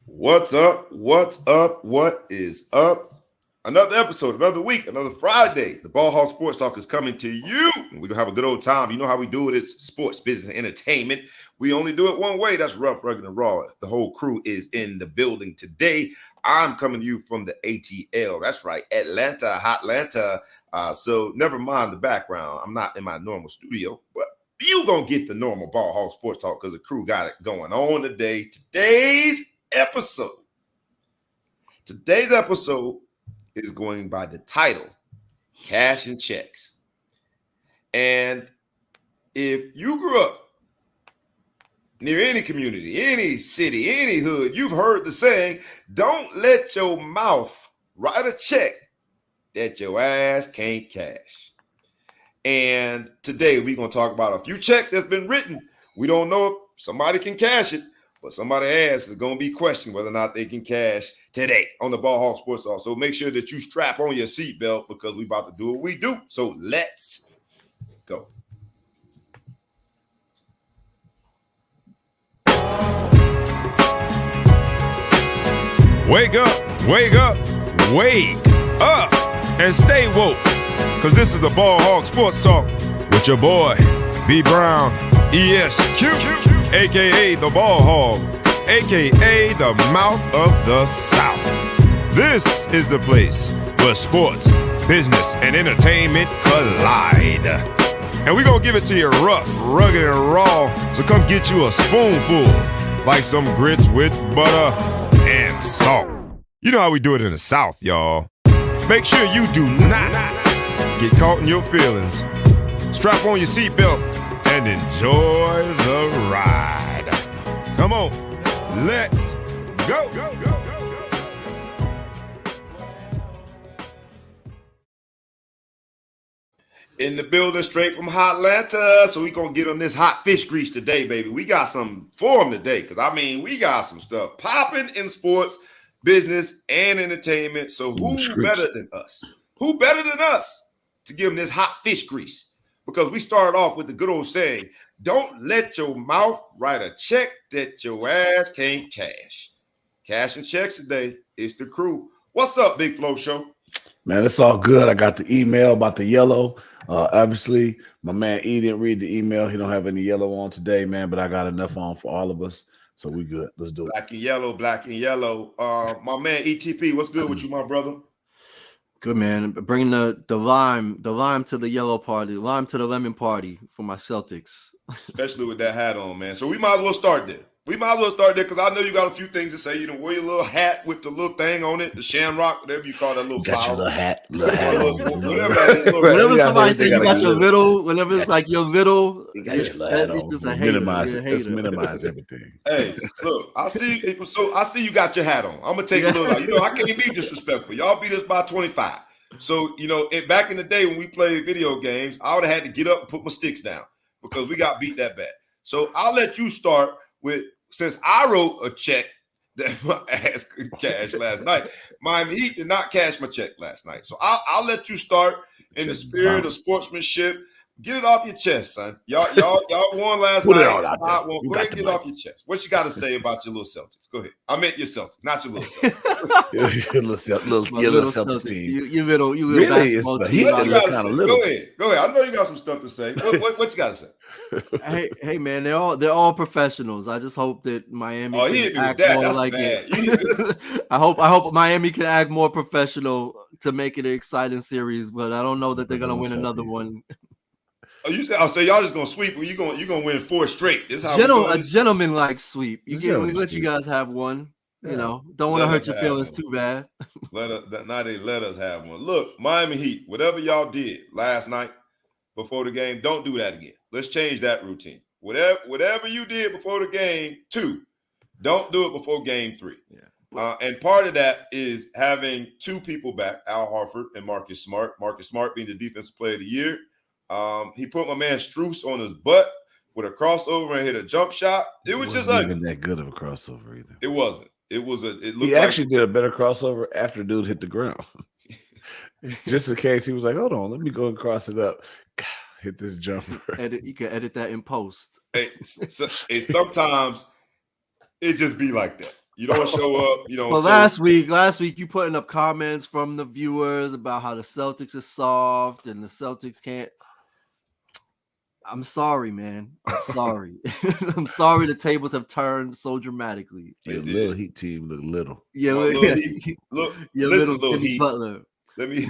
What's up? What's up? What is up? Another episode, another week, another Friday. The Ball Hawk Sports Talk is coming to you. We're going to have a good old time. You know how we do it. It's sports, business, and entertainment. We only do it one way. That's rough, rugged, and raw. The whole crew is in the building today. I'm coming to you from the ATL. That's right, Atlanta, Hotlanta. So never mind the background. I'm not in my normal studio, but you going to get the normal Ball Hawk Sports Talk because the crew got it going on today. Today's episode is going by the title Cashin Checks. And if you grew up near any community, any city, any hood, you've heard the saying, don't let your mouth write a check that your ass can't cash. And today we're going to talk about a few checks that's been written. We don't know if somebody can cash it, but somebody's ass is going to be questioned whether or not they can cash today on the Ball Hawk Sports Talk. So make sure that you strap on your seatbelt because we're about to do what we do. So let's go. Wake up, wake up, wake up, and stay woke. Because this is the Ball Hawk Sports Talk with your boy, B. Brown, ESQ, a.k.a. the Ball Hog, a.k.a. the Mouth of the South. This is the place where sports, business, and entertainment collide. And we're going to give it to you rough, rugged, and raw. So come get you a spoonful, like some grits with butter and salt. You know how we do it in the South, y'all. Make sure you do not get caught in your feelings. Strap on your seatbelt and enjoy the ride. Come on, let's go. In the building straight from Hotlanta. So we're going to get on this hot fish grease today, baby. We got some for them today because, we got some stuff popping in sports, business, and entertainment. So who better than us? Who better than us to give them this hot fish grease? Because we started off with the good old saying, don't let your mouth write a check that your ass can't cash. Cashin Checks today. It's the crew. What's up, Big Flow Show? Man, it's all good. I got the email about the yellow. Obviously, my man E didn't read the email. He don't have any yellow on today, man, but I got enough on for all of us. So we good. Let's do it. Black and yellow. My man ETP, what's good with you, my brother? Good, man. Bringing the lime to the yellow party, lime to the lemon party for my Celtics. Especially with that hat on, man. So we might as well start there. Because I know you got a few things to say. You know, wear your little hat with the little thing on it, the shamrock, whatever you call that little got flower. Your little hat. Whenever somebody says you got your little, whenever it's like your little, it's just a hater. Let's minimize everything. Hey, look, I see you got your hat on. I'm gonna take a little. I can't be disrespectful. Y'all beat us by 25. So back in the day when we played video games, I would have had to get up and put my sticks down because we got beat that bad. So I'll let you start with. Since I wrote a check that my ass could cash last night, Miami Heat did not cash my check last night. So I'll let you start in the spirit of sportsmanship. Get it off your chest, son. Y'all won last night. Go ahead and get it off your chest. What you got to say about your little Celtics? Go ahead. I meant your Celtics, not your little Celtics. your little Celtics team. You little really, basketball team. What you got to say? Go ahead. I know you got some stuff to say. What you got to say? Hey, man, they're all professionals. I just hope that Miami can act more That's like bad. it. I hope Miami can act more professional to make it an exciting series, but I don't know that they're gonna win another one. So y'all just gonna sweep, or you gonna win 4 straight? This how a gentleman-like sweep. We let you guys have one. Yeah. Don't want to hurt your feelings too bad. Let us have one. Look, Miami Heat, whatever y'all did last night before the game, don't do that again. Let's change that routine. Whatever you did before the game 2, don't do it before game 3. Yeah. And part of that is having 2 people back, Al Horford and Marcus Smart. Marcus Smart being the defensive player of the year. He put my man Strus on his butt with a crossover and hit a jump shot. It was just like even that good of a crossover either. It wasn't. He actually did a better crossover after dude hit the ground. Just in case he was like, hold on, let me go and cross it up. Hit this jumper. You can edit that in post. Sometimes it just be like that. You don't show up. You know. Well, So last week you putting up comments from the viewers about how the Celtics are soft and the Celtics can't. I'm sorry, man. I'm sorry. I'm sorry the tables have turned so dramatically. Your little Heat team look little. Yeah, Little Heat. Look, your listen, little Heat. Butler. Let me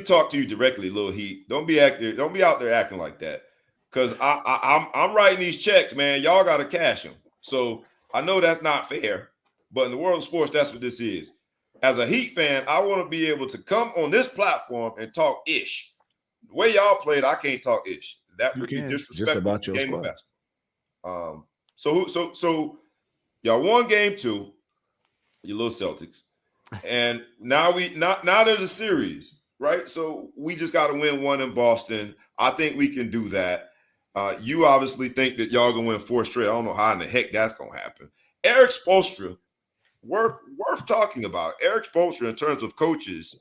talk to you directly, Lil Heat. Don't be out there acting like that. Cause I'm writing these checks, man. Y'all gotta cash them. So I know that's not fair, but in the world of sports, that's what this is. As a Heat fan, I want to be able to come on this platform and talk ish. The way y'all played, I can't talk ish. That would be disrespectful just about to your the game of squad. basketball. So y'all won game 2, you little Celtics. And now there's a series, right? So we just got to win one in Boston. I think we can do that. You obviously think that y'all gonna win 4 straight. I don't know how in the heck that's gonna happen. Eric Spoelstra, worth talking about. Eric Spoelstra, in terms of coaches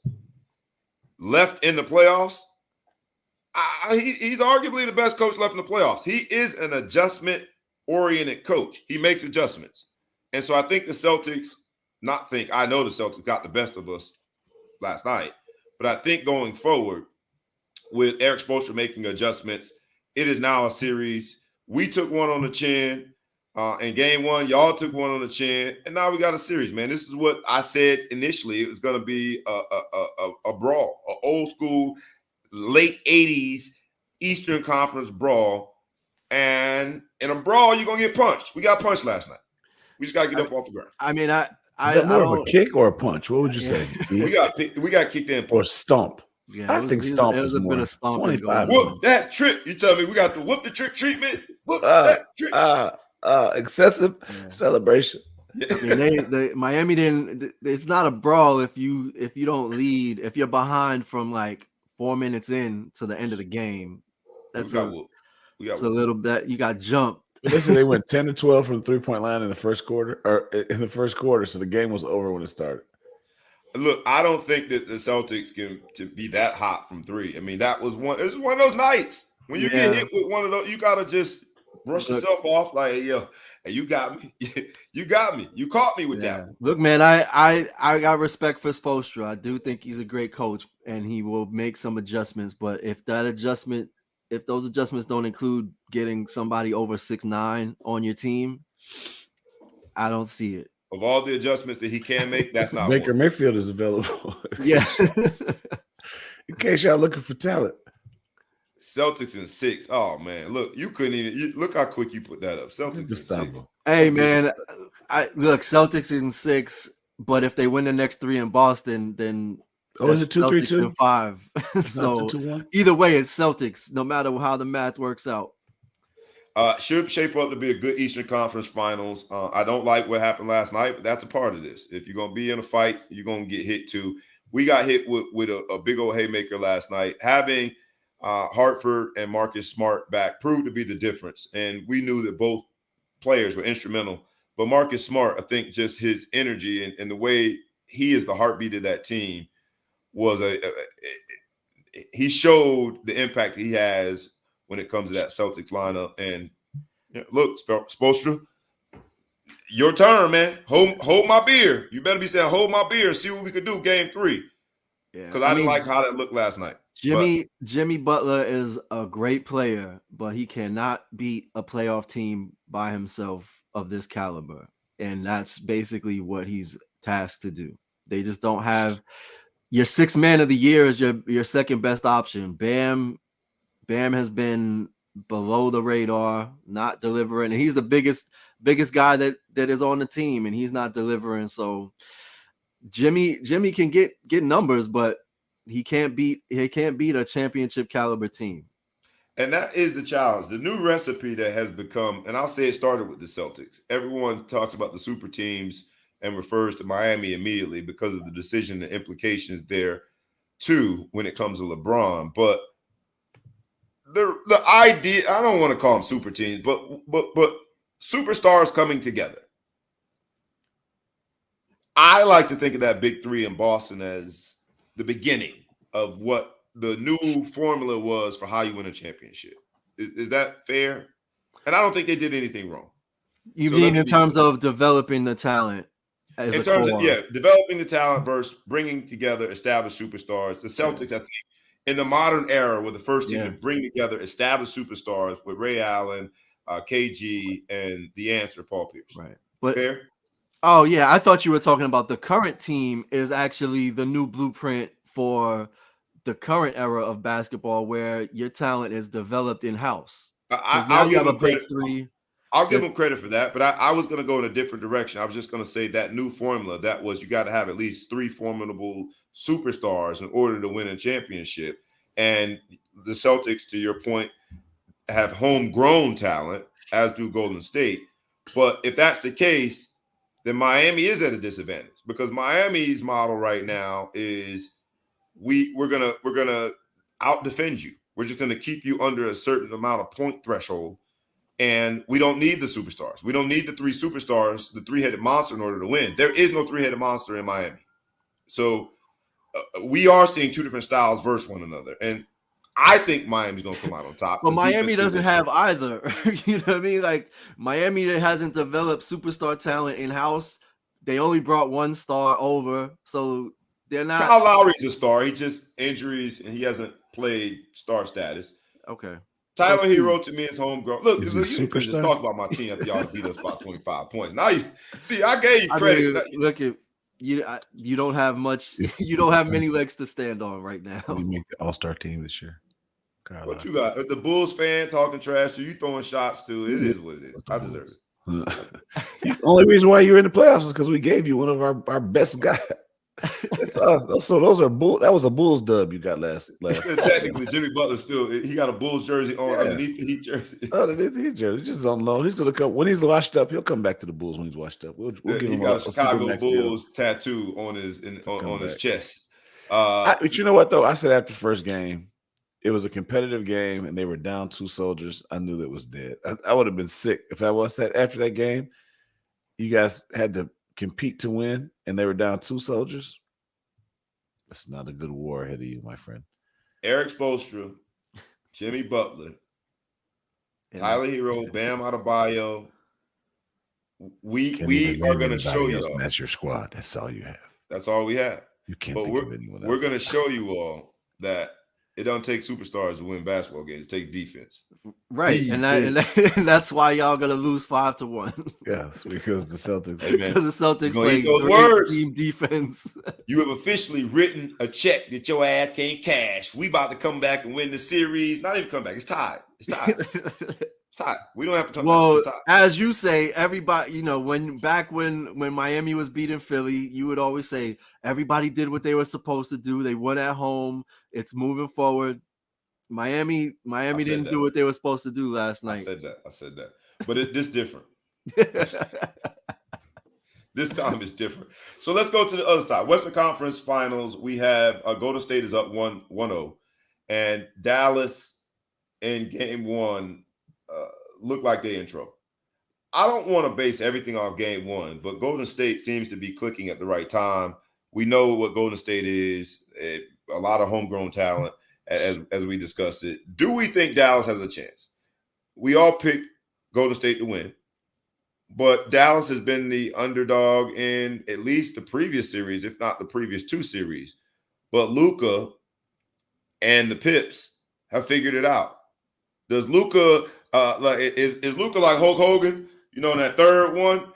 left in the playoffs, he's arguably the best coach left in the playoffs. He is an adjustment-oriented coach. He makes adjustments, and so I think the Celtics. I know the Celtics got the best of us last night, but I think going forward with Eric Spoelstra making adjustments, it is now a series. We took one on the chin in game 1. Y'all took one on the chin, and now we got a series, man. This is what I said initially. It was going to be a brawl, an old school, late 80s Eastern Conference brawl. And in a brawl, you're going to get punched. We got punched last night. We just got to get up off the ground. I mean, Is that more of a kick or a punch? What would you say? We got kicked in. Or stomp. Yeah, I think stomp is a more. bit of stomping. 25. Whoop that trick. You tell me we got the whoop the trick treatment. Whoop that trick. Excessive celebration. I mean, Miami didn't. It's not a brawl if you don't lead. If you're behind from like 4 minutes in to the end of the game, that's a little bit. You got jumped. Listen, they went 10-12 from the 3-point line in the first quarter, so the game was over when it started. Look, I don't think that the Celtics can to be that hot from 3. I mean, it was one of those nights when you get hit with one of those, you gotta just brush yourself off like, hey, yo, hey, you got me. You got me. You caught me with that one. Look, man, I got respect for Spoelstra. I do think he's a great coach and he will make some adjustments, but if those adjustments don't include getting somebody over 6'9" on your team, I don't see it. Of all the adjustments that he can make, that's not Baker one. Mayfield is available. Yeah. In case y'all looking for talent. Celtics in 6. Oh man, look, you couldn't even look how quick you put that up. Celtics in 6. Hey man, Celtics in 6, but if they win the next 3 in Boston, then is it 2-3-2? 5. So either way, it's Celtics, no matter how the math works out. Should shape up to be a good Eastern Conference Finals. I don't like what happened last night, but that's a part of this. If you're going to be in a fight, you're going to get hit too. We got hit with a big old haymaker last night. Having Hartford and Marcus Smart back proved to be the difference, and we knew that both players were instrumental. But Marcus Smart, I think just his energy and the way he is the heartbeat of that team was he showed the impact he has when it comes to that Celtics lineup. And look, Spoelstra, your turn, man. Hold my beer. You better be saying, hold my beer and see what we could do game 3. Yeah, because I didn't like how that looked last night. Jimmy Butler is a great player, but he cannot beat a playoff team by himself of this caliber. And that's basically what he's tasked to do. They just don't have your 6th man of the year is your second best option. Bam has been below the radar, not delivering, and he's the biggest guy that is on the team, and he's not delivering. So Jimmy can get numbers, but he can't beat a championship caliber team. And that is the challenge. The new recipe that has become, and I'll say it started with the Celtics. Everyone talks about the super teams and refers to Miami immediately because of the decision and implications there too when it comes to LeBron. But the idea, I don't want to call them super teams, but superstars coming together. I like to think of that big 3 in Boston as the beginning of what the new formula was for how you win a championship. Is that fair? And I don't think they did anything wrong. You mean in terms of developing the talent? as in a terms of core. developing the talent versus bringing together established superstars. The Celtics, I think, in the modern era, were the first team to bring together established superstars with Ray Allen, KG, and the answer, Paul Pierce. Right. But fair. Oh yeah, I thought you were talking about the current team is actually the new blueprint for the current era of basketball, where your talent is developed in house. Because now I'll you give have a them big credit. three. I'll give them credit for that, but I was going to go in a different direction. I was just going to say that new formula that was you got to have at least 3 formidable superstars in order to win a championship. And the Celtics, to your point, have homegrown talent, as do Golden State. But if that's the case, then Miami is at a disadvantage because Miami's model right now is we're gonna out defend you. We're just gonna keep you under a certain amount of point threshold. And we don't need the superstars. We don't need the 3 superstars, the 3-headed monster in order to win. There is no 3-headed monster in Miami. So we are seeing 2 different styles versus one another. And I think Miami's going to come out on top. But Miami doesn't have either. You know what I mean? Like Miami hasn't developed superstar talent in-house. They only brought 1 star over. So they're not. Kyle Lowry's a star. He just injuries and he hasn't played star status. Okay. Tyler Hero to me is homegrown. Look, Is you he can just superstar? talk about my team after y'all beat us by 25 points. Now you see, I gave you I credit. mean, look at you don't have much. You don't have many legs to stand on right now. You make the All-Star team this year. What you got? The Bulls fan talking trash, so you throwing shots too. It is what it is. I deserve it. The only reason why you're in the playoffs is because we gave you one of our best guys. That's us. So those are Bulls. That was a Bulls dub you got last. Technically, Jimmy Butler still he got a Bulls jersey on underneath the Heat jersey. Underneath the Heat jersey, he's just on loan. He's gonna come when he's washed up. He'll come back to the Bulls when he's washed up. We'll give him a Chicago Bulls tattoo on his on his chest. But you know what though? I said after the first game, it was a competitive game, and they were down 2 soldiers. I knew that was dead. I would have been sick if I was that after that game. You guys had to compete to win, and they were down 2 soldiers. That's not a good war ahead of you, my friend. Eric Spoelstra, Jimmy Butler, Tyler Hero, Bam Adebayo. We are going to show you all. That's your squad. That's all you have. That's all we have. You can't think of anyone else. We're going to show you all that it don't take superstars to win basketball games. It takes defense. Right. And that's why y'all going to lose 5-1. Yeah, because the Celtics. Because the Celtics play those words. Team defense. You have officially written a check that your ass can't cash. We about to come back and win the series. Not even come back. It's tied. It's tied. It's tied. We don't have to come back. It's tied. As you say, everybody, when Miami was beating Philly, you would always say everybody did what they were supposed to do. They won at home. It's moving forward. Miami didn't do what they were supposed to do last night. I said that. But this different. This time is different. So let's go to the other side. Western Conference Finals. We have Golden State is up 1-0, and Dallas in Game 1 look like they're in trouble. I don't want to base everything off Game 1, but Golden State seems to be clicking at the right time. We know what Golden State is. A lot of homegrown talent, as we discussed it. Do we think Dallas has a chance? We all picked Golden State to win, but Dallas has been the underdog in at least the previous series, if not the previous 2 series. But Luka and the Pips have figured it out. Does Luka is Luka like Hulk Hogan? In that third one,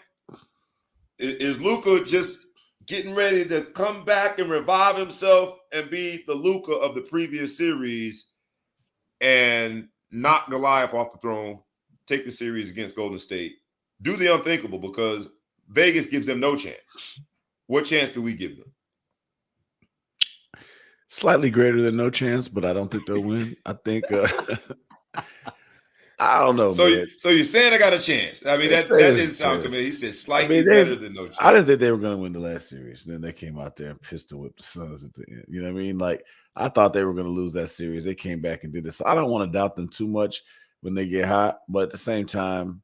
is Luka just getting ready to come back and revive himself and be the Luka of the previous series and knock Goliath off the throne, take the series against Golden State, do the unthinkable because Vegas gives them no chance. What chance do we give them? Slightly greater than no chance, but I don't think they'll win. I think I don't know. So man. You're saying I got a chance. I mean, that didn't sound convincing. He said slightly better than no chance. I didn't think they were going to win the last series. And then they came out there and pistol whipped the Suns at the end. You know what I mean? Like, I thought they were going to lose that series. They came back and did this. So I don't want to doubt them too much when they get hot. But at the same time,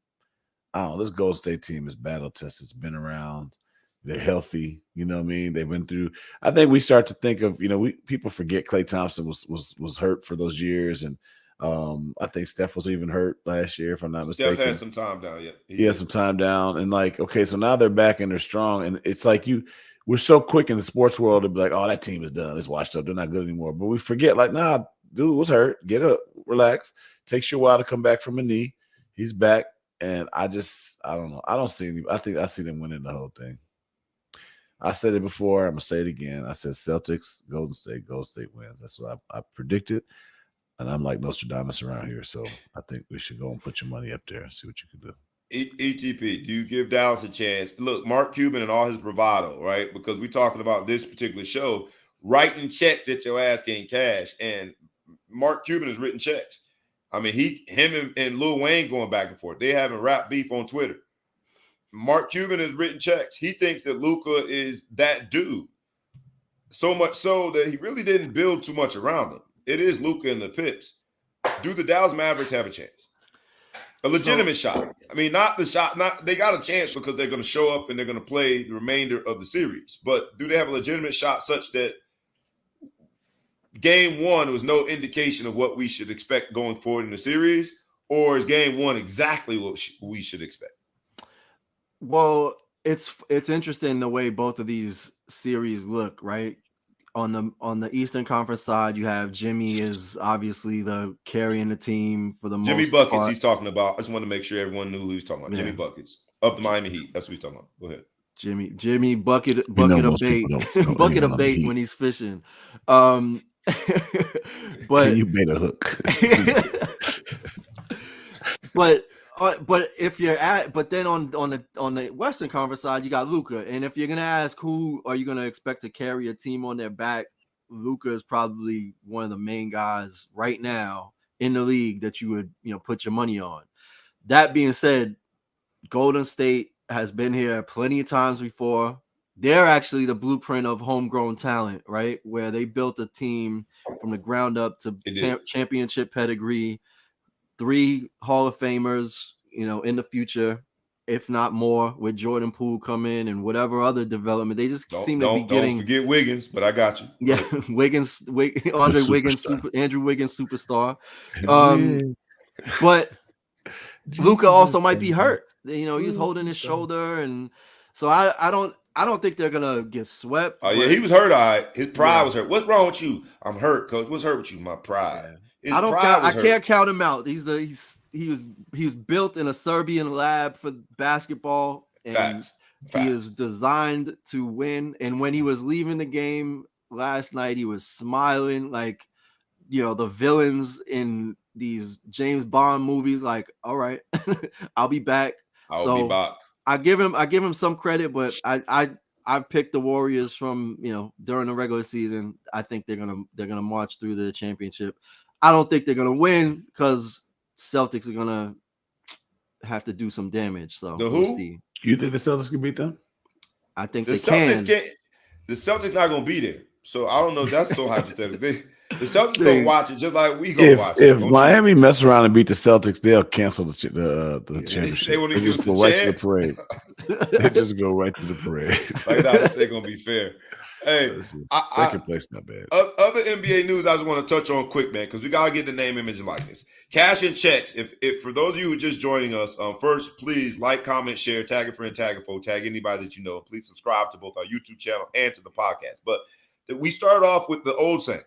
I don't know. This Golden State team is battle tested. It's been around. They're healthy. You know what I mean? They've been through. I think we start to think of, people forget Klay Thompson was hurt for those years. And I think Steph was even hurt last year, if I'm not Steph mistaken. had some time down. Yeah, He had some time down, and like, okay, so now they're back and they're strong, and it's like we're so quick in the sports world to be like, oh, that team is done, it's washed up, they're not good anymore. But we forget, like, nah, dude was hurt. Get up, relax. Takes you a while to come back from a knee. He's back, and I don't know. I don't see any. I think I see them winning the whole thing. I said it before. I'm gonna say it again. I said Celtics, Golden State wins. That's what I predicted. And I'm like Nostradamus around here, so I think we should go and put your money up there and see what you can do. ETP, do you give Dallas a chance? Look, Mark Cuban and all his bravado, right? Because we're talking about this particular show, writing checks that your ass can't cash. And Mark Cuban has written checks. I mean, him and Lil Wayne going back and forth. They having rap beef on Twitter. Mark Cuban has written checks. He thinks that Luka is that dude. So much so that he really didn't build too much around him. It is Luka and the Pips. Do the Dallas Mavericks have a chance? A legitimate shot. I mean, not the shot. Not they got a chance because they're going to show up and they're going to play the remainder of the series. But do they have a legitimate shot such that game one was no indication of what we should expect going forward in the series, or is game one exactly what we should expect? Well, it's interesting the way both of these series look, right? On the Eastern Conference side, you have Jimmy is obviously the carrying the team for the Jimmy most Buckets part. He's talking about. I just want to make sure everyone knew who he's talking about. Yeah. Jimmy Buckets of the Miami Heat. That's what he's talking about. Go ahead. Jimmy bucket of bait, bucket of bait when he's fishing. But you bait a hook. But if you're but then on the Western Conference side, you got Luka, and if you're gonna ask who are you gonna expect to carry a team on their back, Luka is probably one of the main guys right now in the league that you would put your money on. That being said, Golden State has been here plenty of times before. They're actually the blueprint of homegrown talent, right? Where they built a team from the ground up to championship pedigree. 3 Hall of Famers, in the future, if not more, with Jordan Poole come in and whatever other development. They just seem to be getting. Don't forget Wiggins, but I got you. Yeah, Andrew Wiggins, superstar. But Luka also might be hurt. He was holding his shoulder, and so I don't think they're gonna get swept. Oh yeah, he was hurt. All right, his pride was hurt. What's wrong with you? I'm hurt, coach. What's hurt with you? My pride. I can't count him out. He was built in a Serbian lab for basketball, and Facts. He is designed to win. And when he was leaving the game last night, he was smiling like the villains in these James Bond movies. Like, all right, I'll be back. I'll be back. I give him some credit, but I picked the Warriors from during the regular season. I think they're gonna march through the championship. I don't think they're gonna win because Celtics are gonna have to do some damage. So we'll see. You think the Celtics can beat them? I think the Celtics can. The Celtics not gonna be there. So I don't know. That's so hypothetical. The Celtics gonna watch it just like we gonna watch it. If Miami mess around and beat the Celtics, they'll cancel the championship. They won't even just go right to the parade. They just go right to the parade. Like that, they're gonna be fair. Hey, second place, not bad. Other NBA news I just want to touch on quick, man, because we gotta get the name, image, and likeness. Cashin Checks. If for those of you who are just joining us, first please like, comment, share, tag a friend, tag a foe, tag anybody that you know. Please subscribe to both our YouTube channel and to the podcast. But we start off with the old saying: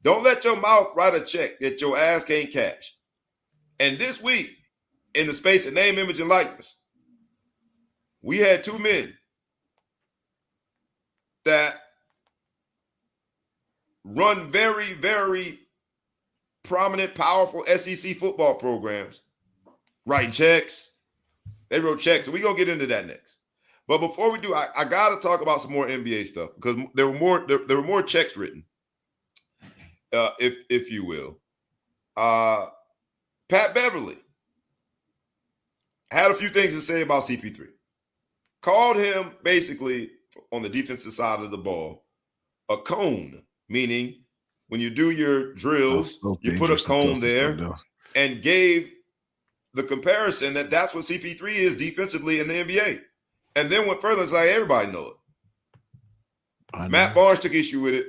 don't let your mouth write a check that your ass can't cash. And this week, in the space of name, image, and likeness, we had 2 men that run very, very prominent, powerful SEC football programs, writing checks. They wrote checks, and we're going to get into that next. But before we do, I got to talk about some more NBA stuff because there were more checks written, if you will. Pat Beverly had a few things to say about CP3. Called him basically on the defensive side of the ball a cone, meaning when you do your drills, you put a cone there, and gave the comparison that's what CP3 is defensively in the NBA. And then went further, it's like everybody know it. Matt Barnes took issue with it.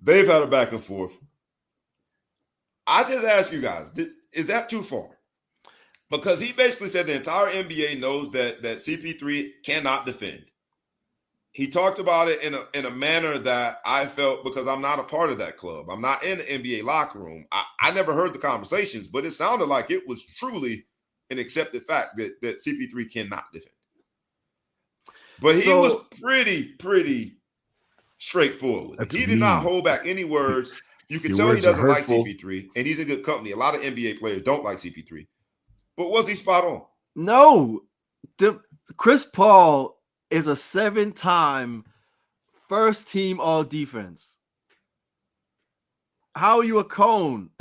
They've had a back and forth. I just ask you guys, is that too far? Because he basically said the entire NBA knows that CP3 cannot defend. He talked about it in a manner that I felt, because I'm not a part of that club. I'm not in the NBA locker room. I never heard the conversations, but it sounded like it was truly an accepted fact that CP3 cannot defend. But he was pretty straightforward with it. He did not hold back any words. You can tell he doesn't like CP3, and he's in good company. A lot of NBA players don't like CP3. But was he spot on? No. Chris Paul is a 7-time first team all defense. How are you a cone?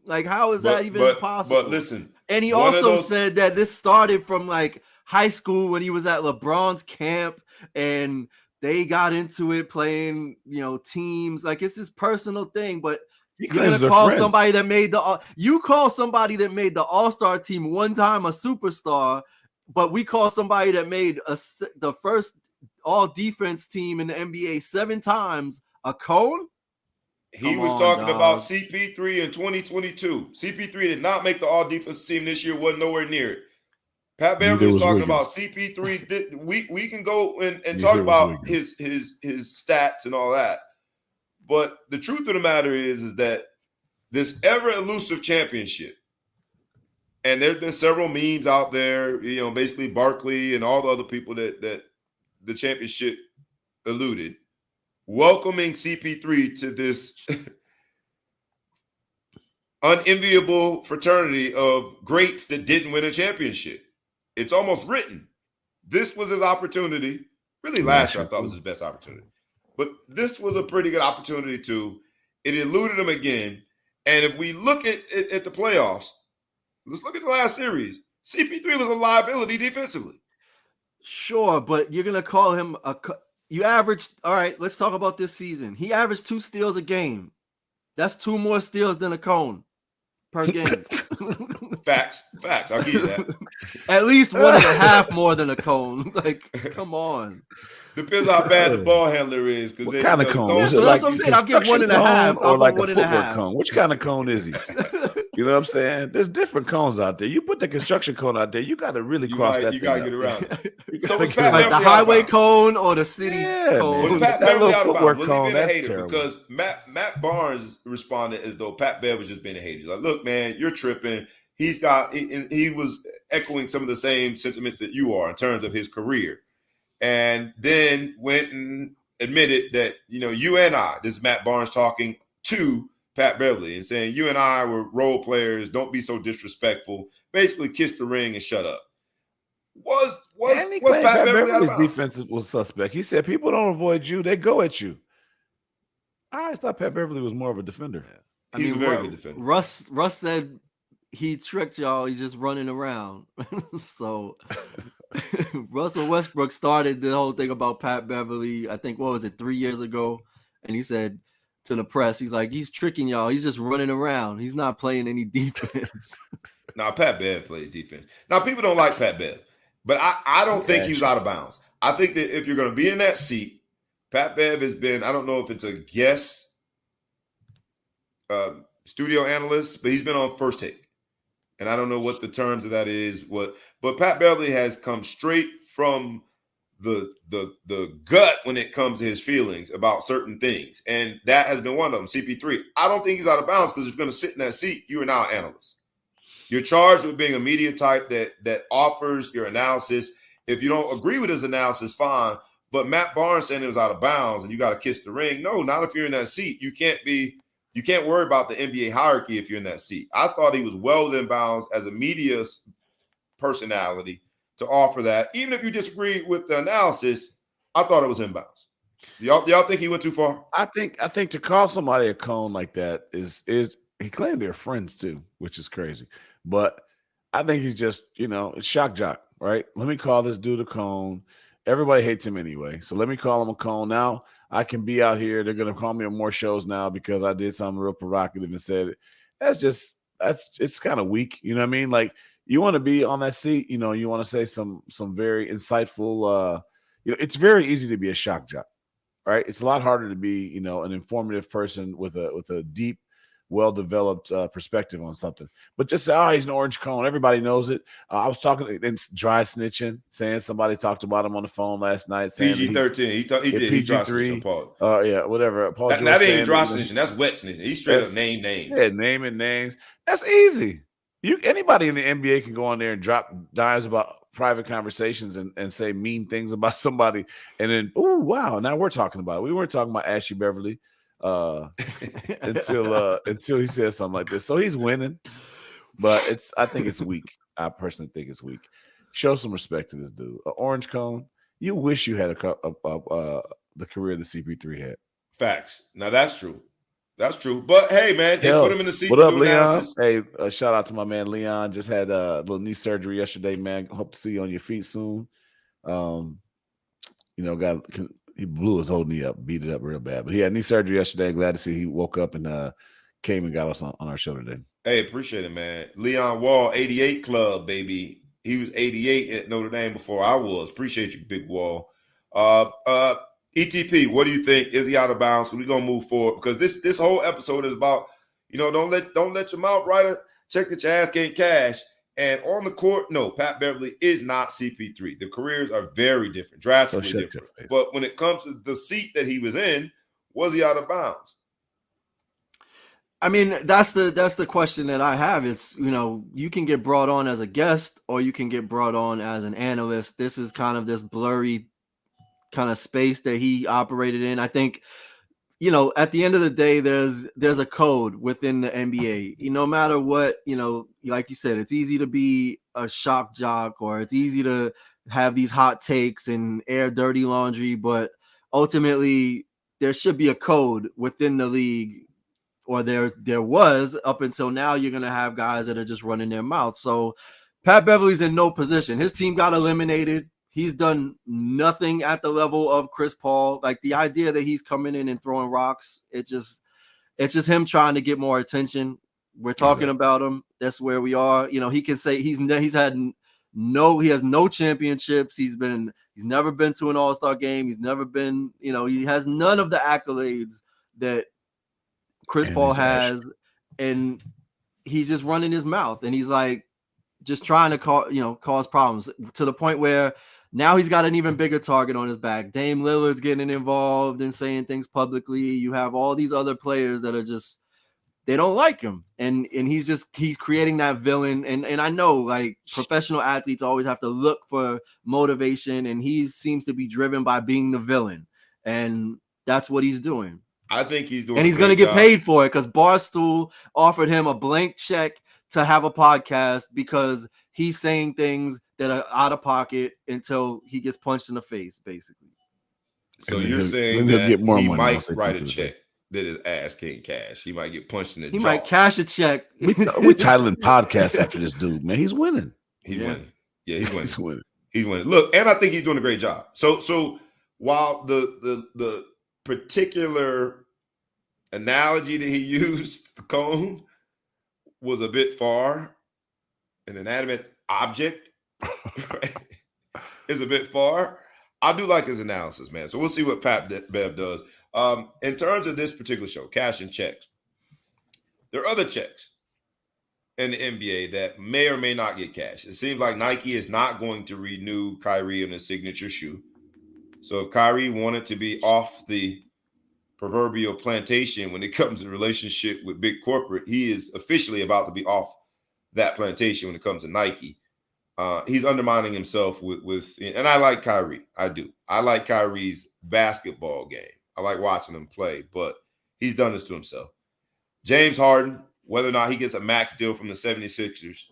Like, how is that even possible? But listen. And he also said that this started from like high school when he was at LeBron's camp and they got into it playing, teams. Like, it's his personal thing, but you're gonna call somebody that made the All-Star team one time a superstar, but we call somebody that made the first all-defense team in the NBA 7 times a cone? He was talking about CP3 in 2022. CP3 did not make the all-defense team this year, wasn't nowhere near it. Pat Beverly was talking about CP3. We can go and talk about his stats and all that. But the truth of the matter is that this ever elusive championship, and there's been several memes out there, basically Barkley and all the other people that the championship eluded, welcoming CP3 to this unenviable fraternity of greats that didn't win a championship. It's almost written. This was his opportunity. Really, last year I thought was his best opportunity. But this was a pretty good opportunity too. It eluded him again. And if we look at the playoffs, let's look at the last series. CP3 was a liability defensively. Sure, but you're going to call him you averaged, all right, let's talk about this season. He averaged 2 steals a game. That's 2 more steals than a cone per game. Facts. I'll give you that. At least 1.5 more than a cone. Like, come on. Depends how bad the ball handler is. What kind of cone? So that's what I'm saying. I'll give 1.5. Or like a footwork cone. Which kind of cone is he? You know what I'm saying? There's different cones out there. You put the construction cone out there, you got to really cross that. You got to get around. So like the highway cone or the city cone. Pat Beverly out of bounds. Was he being a hater? Terrible. Because Matt Barnes responded as though Pat Bev was just being a hater. He's like, look, man, you're tripping. He was echoing some of the same sentiments that you are in terms of his career. And then went and admitted that, you and I, this is Matt Barnes talking to Pat Beverly and saying, you and I were role players. Don't be so disrespectful. Basically, kiss the ring and shut up. Was Pat Beverly's defense was suspect? He said, people don't avoid you. They go at you. I always thought Pat Beverly was more of a defender. He's a very good defender. Russ said he tricked y'all. He's just running around. So Russell Westbrook started the whole thing about Pat Beverly, I think, 3 years ago? And he said to the press, he's like, he's tricking y'all. He's just running around. He's not playing any defense. Now, Pat Bev plays defense. Now, people don't like Pat Bev, but I don't think he's out of bounds. I think that if you're going to be in that seat, Pat Bev has been, I don't know if it's a guest studio analyst, but he's been on First Take. And I don't know what the terms of that is. But Pat Beverly has come straight from the gut when it comes to his feelings about certain things. And that has been one of them, CP3. I don't think he's out of bounds because you're going to sit in that seat. You are now an analyst. You're charged with being a media type that offers your analysis. If you don't agree with his analysis, fine. But Matt Barnes saying it was out of bounds and you got to kiss the ring. No, not if you're in that seat. You can't worry about the NBA hierarchy if you're in that seat. I thought he was well within bounds as a media personality to offer that. Even if you disagree with the analysis, I thought it was in bounds. Y'all think he went too far? I think to call somebody a cone like that is he claimed they're friends too, which is crazy. But I think he's just, it's shock jock, right? Let me call this dude a cone. Everybody hates him anyway. So let me call him a cone. Now I can be out here. They're going to call me on more shows now because I did something real provocative and said it. It's kind of weak. You know what I mean? Like, you want to be on that seat, you want to say some very insightful, it's very easy to be a shock jock, right? It's a lot harder to be, an informative person with a deep well-developed perspective on something. But just say, oh, he's an orange cone. Everybody knows it. I was talking and dry snitching, saying somebody talked about him on the phone last night, saying PG-13. He dry snitching on PG-3. Paul. Yeah, whatever. Paul George That ain't saying dry that, snitching. That's wet snitching. He straight up named names. Yeah, naming names. That's easy. Anybody in the NBA can go on there and drop dimes about private conversations and say mean things about somebody, and then wow, now we're talking about it. We weren't talking about Ashley Beverly until he says something like this. So he's winning, but I think it's weak. I personally think it's weak. Show some respect to this dude. An orange cone. You wish you had the career that CP3 had. Facts. Now that's true. That's true. But hey, man, they put him in the seat what to up, do Leon? analysis. Hey, shout out to my man Leon. Just had a little knee surgery yesterday, man. Hope to see you on your feet soon. He blew his whole knee up, beat it up real bad. But he had knee surgery yesterday. Glad to see he woke up and came and got us on our show today. Hey, appreciate it, man. Leon Wall, 88 Club, baby. He was 88 at Notre Dame before I was. Appreciate you, Big Wall. ETP, what do you think? Is he out of bounds? We're gonna move forward because this whole episode is about, don't let your mouth writer check that your ass can't cash. And on the court, no, Pat Beverly is not CP3. The careers are very different, drastically different. But when it comes to the seat that he was in, was he out of bounds? I mean, that's the question that I have. It's, you can get brought on as a guest or you can get brought on as an analyst. This is kind of this blurry kind of space that he operated in. I think, at the end of the day, there's a code within the NBA. No matter what, like you said, it's easy to be a shock jock or it's easy to have these hot takes and air dirty laundry, but ultimately there should be a code within the league, or there was up until now. You're going to have guys that are just running their mouth. So Pat Beverly's in no position. His team got eliminated. He's done nothing at the level of Chris Paul. Like the idea that he's coming in and throwing rocks, it's just him trying to get more attention. We're talking about him. That's where we are. He can say he has no championships. He's never been to an All-Star game. He's never been, he has none of the accolades that Chris Paul has, and he's just running his mouth, and he's like just trying to cause problems to the point where now he's got an even bigger target on his back. Dame Lillard's getting involved and saying things publicly. You have all these other players that are just, they don't like him, and he's creating that villain. And I know, like, professional athletes always have to look for motivation, and he seems to be driven by being the villain, and that's what he's doing. I think he's doing, and he's going to get paid for it because Barstool offered him a blank check to have a podcast because he's saying things that are out of pocket until he gets punched in the face, basically. So you're saying that he might write a check that his ass can't cash. He might get punched in the jaw. He might cash a check. We're titling podcasts after this dude, man. He's winning. He's winning. Yeah, he's winning. He's winning. Look, and I think he's doing a great job. So while the particular analogy that he used, the cone, was a bit far, an inanimate object is a bit far, I do like his analysis, man. So we'll see what Pat Bev does. In terms of this particular show, Cashin Checks, there are other checks in the NBA that may or may not get cashed. It seems like Nike is not going to renew Kyrie on his signature shoe. So if Kyrie wanted to be off the proverbial plantation when it comes to the relationship with big corporate, he is officially about to be off that plantation when it comes to Nike. He's undermining himself with, and I like Kyrie. I do. I like Kyrie's basketball game. I like watching him play, but he's done this to himself. James Harden, whether or not he gets a max deal from the 76ers,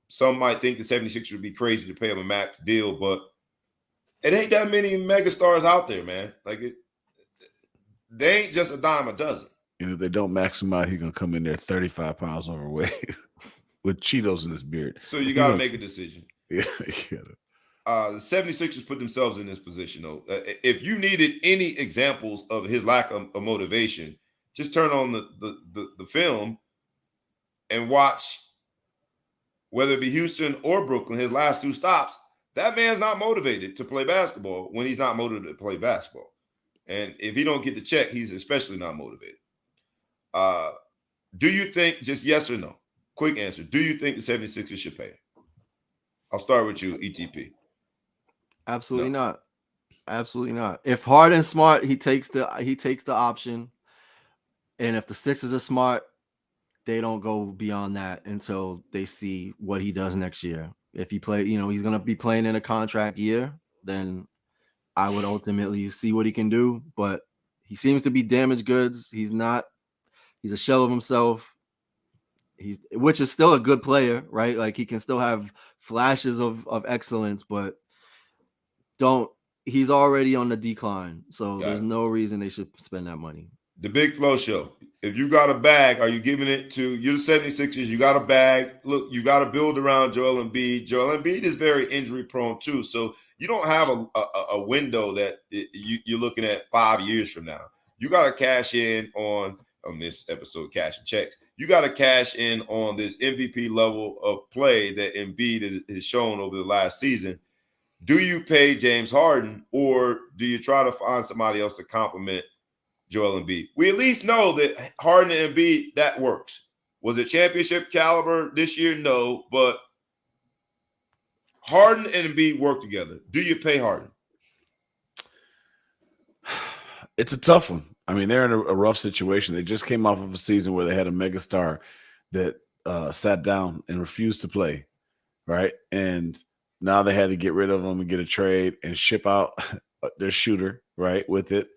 some might think the 76ers would be crazy to pay him a max deal, but it ain't that many megastars out there, man. Like, they ain't just a dime a dozen. And if they don't max him out, he's going to come in there 35 pounds overweight with Cheetos in his beard. So you got to make a decision. Yeah. The 76ers put themselves in this position, though. If you needed any examples of his lack of motivation, just turn on the film and watch, whether it be Houston or Brooklyn, his last two stops. That man's not motivated to play basketball when he's not motivated to play basketball. And if he don't get the check, he's especially not motivated. Do you think, just yes or no, quick answer, do you think the 76ers should pay? I'll start with you, ETP. Absolutely No. not. Absolutely not. If Harden's smart, he takes the option. And if the Sixers are smart, they don't go beyond that until they see what he does next year. If he he's going to be playing in a contract year, then I would ultimately see what he can do. But he seems to be damaged goods. He's not. He's a shell of himself. Which is still a good player, right? Like he can still have flashes of excellence, but he's already on the decline. So there's no reason they should spend that money. The Big Flow Show. If you got a bag, are you giving it to you're the 76ers? You got a bag. Look, you got to build around Joel Embiid. Joel Embiid is very injury prone too. So you don't have a window that you're looking at 5 years from now. You got to cash in on this episode, Cashin Checks. You got to cash in on this MVP level of play that Embiid has shown over the last season. Do you pay James Harden, or do you try to find somebody else to complement Joel Embiid? We at least know that Harden and Embiid, that works. Was it championship caliber this year? No, but Harden and Embiid work together. Do you pay Harden? It's a tough one. I mean, they're in a rough situation. They just came off of a season where they had a megastar that sat down and refused to play, right? And now they had to get rid of him and get a trade and ship out their shooter, right, with it,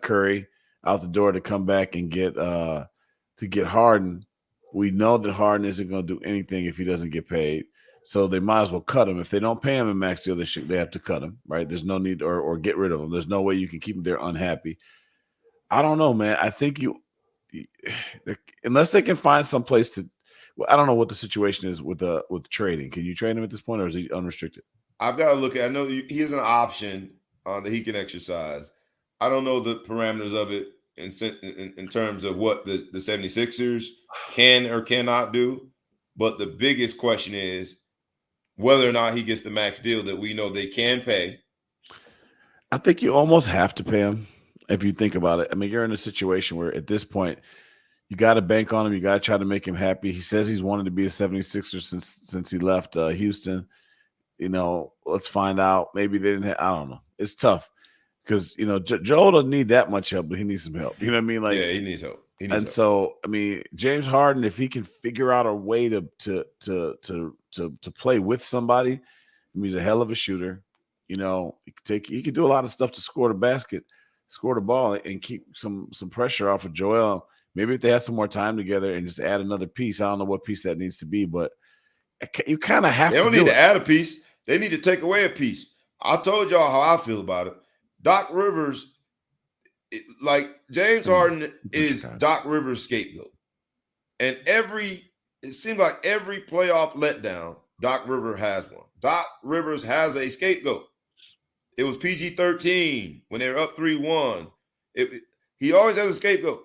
Curry, out the door to come back and get Harden. We know that Harden isn't going to do anything if he doesn't get paid. So they might as well cut him. If they don't pay him in max deal, they have to cut him, right? There's no need or get rid of him. There's no way you can keep them there unhappy. I don't know, man. I think unless they can find some place to. I don't know what the situation is with trading. Can you trade him at this point, or is he unrestricted? I've got to look at. I know he has an option that he can exercise. I don't know the parameters of it in terms of what the 76ers can or cannot do. But the biggest question is whether or not he gets the max deal that we know they can pay. I think you almost have to pay him if you think about it. I mean, you're in a situation where at this point, you got to bank on him. You got to try to make him happy. He says he's wanted to be a 76er since he left Houston. You know, let's find out. Maybe they didn't I don't know. It's tough because, you know, Joel doesn't need that much help, but he needs some help. You know what I mean? Like, yeah, he needs help. So, I mean, James Harden, if he can figure out a way to play with somebody, I mean, he's a hell of a shooter. You know, he could do a lot of stuff to score the basket, score the ball, and keep some pressure off of Joel. Maybe if they have some more time together and just add another piece. I don't know what piece that needs to be, but you kind of have to. They don't need to add a piece. They need to take away a piece. I told y'all how I feel about it. Doc Rivers, like James Harden is Doc Rivers' scapegoat. And it seems like every playoff letdown, Doc Rivers has one. Doc Rivers has a scapegoat. It was PG-13 when they were up 3-1. He always has a scapegoat.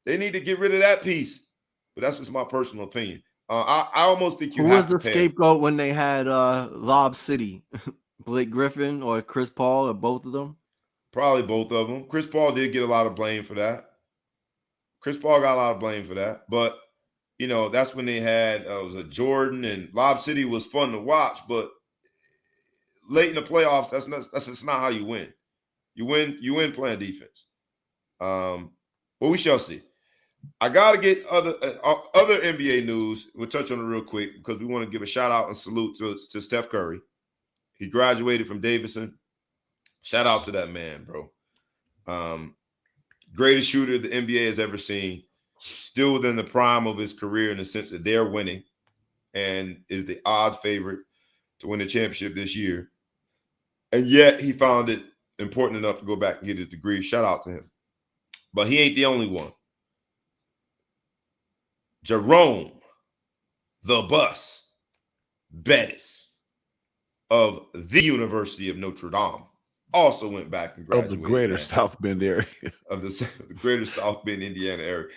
They need to get rid of that piece. But that's just my personal opinion. I almost think Who was the scapegoat when they had Lob City? Blake Griffin or Chris Paul or both of them? Probably both of them. Chris Paul did get a lot of blame for that. But, you know, that's when they had it was a Jordan, and Lob City was fun to watch. But late in the playoffs, that's just not how you win. You win playing defense. But we shall see. I gotta get other NBA news. We'll touch on it real quick because we want to give a shout out and salute to Steph Curry. He graduated from Davidson. Shout out to that man, bro. Greatest shooter the NBA has ever seen. Still within the prime of his career in the sense that they're winning, and is the odd favorite to win the championship this year. And yet he found it important enough to go back and get his degree. Shout out to him. But he ain't the only one. Jerome, the Bus Bettis of the University of Notre Dame also went back and graduated. Of the greater South Bend area. Of the greater South Bend, Indiana area.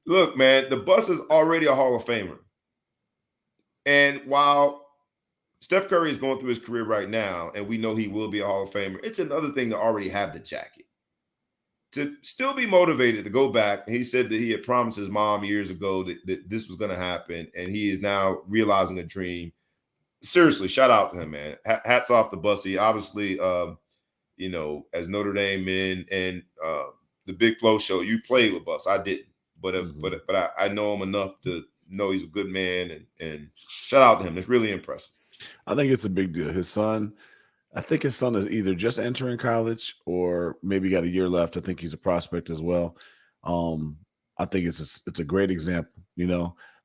Look, man, the Bus is already a Hall of Famer. And while Steph Curry is going through his career right now, and we know he will be a Hall of Famer, it's another thing to already have the jacket. to still be motivated to go back. He said that he had promised his mom years ago that this was going to happen, and he is now realizing a dream. Seriously, shout out to him, man. Hats off to Bussy. Obviously, as Notre Dame men and the Big Flow show, you played with Buss. I didn't, but I know him enough to know he's a good man, and shout out to him. It's really impressive. I think it's a big deal. I think his son is either just entering college or maybe got a year left. I think he's a prospect as well. I think it's a great example.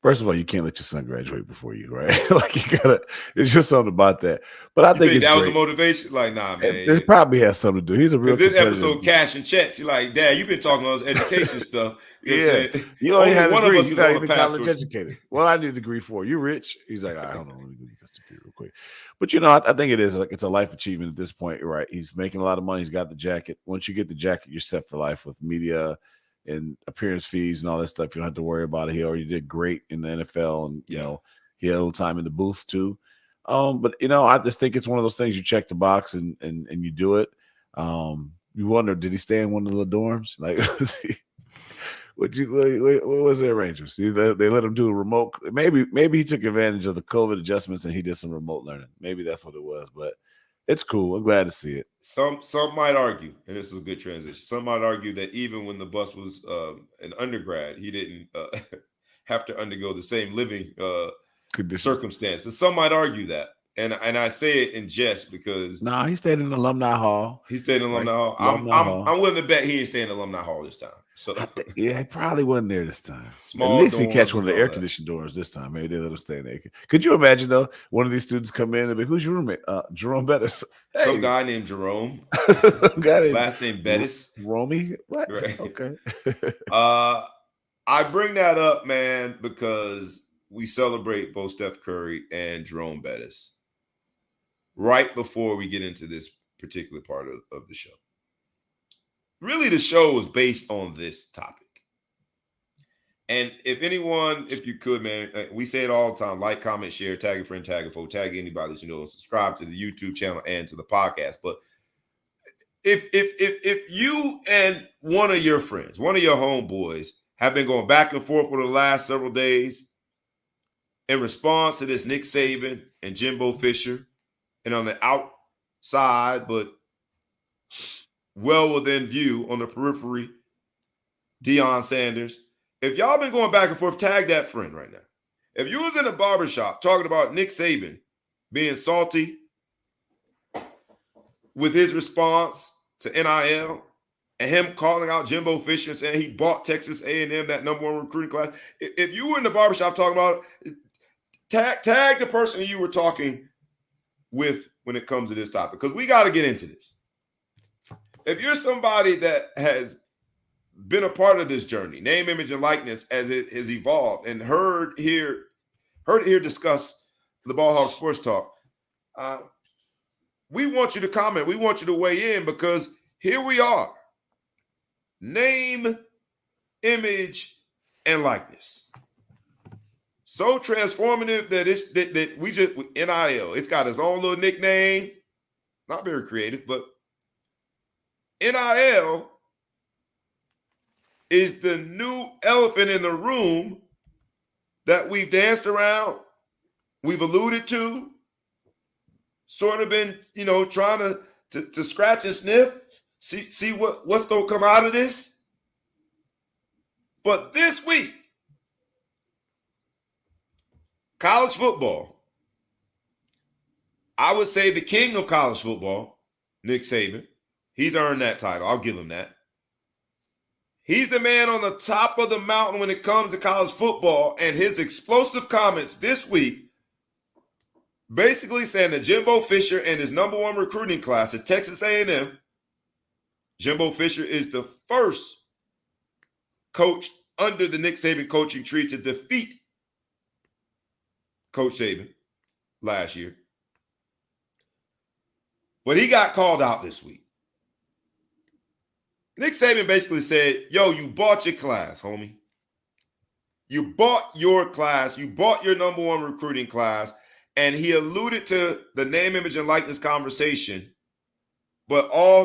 First of all, you can't let your son graduate before you, right? Like you gotta. It's just something about that. But I think that was the motivation. Like, nah, man. It probably has something to do. He's a real. This episode, Cashin Checks. You're like, Dad, you've been talking all this education stuff. You know what I'm saying? You only had one a degree. of us He's is not on even the path college towards- educated. Well, I need a degree for you. Rich? He's like, I don't know. Let me get this degree real quick. But I think it is it's a life achievement at this point, right? He's making a lot of money. He's got the jacket. Once you get the jacket, you're set for life with media and appearance fees and all that stuff. You don't have to worry about it. He already did great in the NFL, and he had a little time in the booth too. But I just think it's one of those things you check the box and you do it. You wonder, did he stay in one of the dorms? Like, what was the arrangements? They let him do a remote. Maybe he took advantage of the COVID adjustments and he did some remote learning. Maybe that's what it was. But it's cool. I'm glad to see it. Some might argue, and this is a good transition. Some might argue that even when the Buss was an undergrad, he didn't have to undergo the same living circumstances. Some might argue that, and I say it in jest because he stayed in the alumni hall. He stayed in alumni hall. I'm willing to bet he ain't staying in the alumni hall this time. So he probably wasn't there this time. Small At least he catch one of the air that. conditioned doors this time. Maybe they let him stay in there. Could you imagine though? One of these students come in and be, "Who's your roommate?" Jerome Bettis. Hey. Some guy named Jerome. Last name Bettis. Romy. What? Right. Okay. I bring that up, man, because we celebrate both Steph Curry and Jerome Bettis right before we get into this particular part of the show. Really, the show was based on this topic. And if you could, man, we say it all the time, like, comment, share, tag a friend, tag a foe, tag anybody that you know, and subscribe to the YouTube channel and to the podcast. But if you and one of your friends, one of your homeboys have been going back and forth for the last several days in response to this Nick Saban and Jimbo Fisher, and on the outside, but well within view on the periphery, Deion Sanders. If y'all been going back and forth, tag that friend right now. If you was in a barbershop talking about Nick Saban being salty with his response to NIL and him calling out Jimbo Fisher and saying he bought Texas A&M, that #1 recruiting class. If you were in the barbershop talking about it, tag the person you were talking with when it comes to this topic, because we got to get into this. If you're somebody that has been a part of this journey, name, image, and likeness as it has evolved, and heard here discuss the Ball Hog Sports Talk, we want you to comment. We want you to weigh in, because here we are. Name, image, and likeness. So transformative that we just NIL. It's got its own little nickname. Not very creative, but NIL is the new elephant in the room that we've danced around, we've alluded to, sort of been, trying to scratch and sniff, see what's going to come out of this. But this week, college football, I would say the king of college football, Nick Saban, he's earned that title. I'll give him that. He's the man on the top of the mountain when it comes to college football, and his explosive comments this week basically saying that Jimbo Fisher and his #1 recruiting class at Texas A&M, Jimbo Fisher is the first coach under the Nick Saban coaching tree to defeat Coach Saban last year. But he got called out this week. Nick Saban basically said, yo, you bought your class, homie. You bought your class. You bought your #1 recruiting class. And he alluded to the name, image, and likeness conversation, but all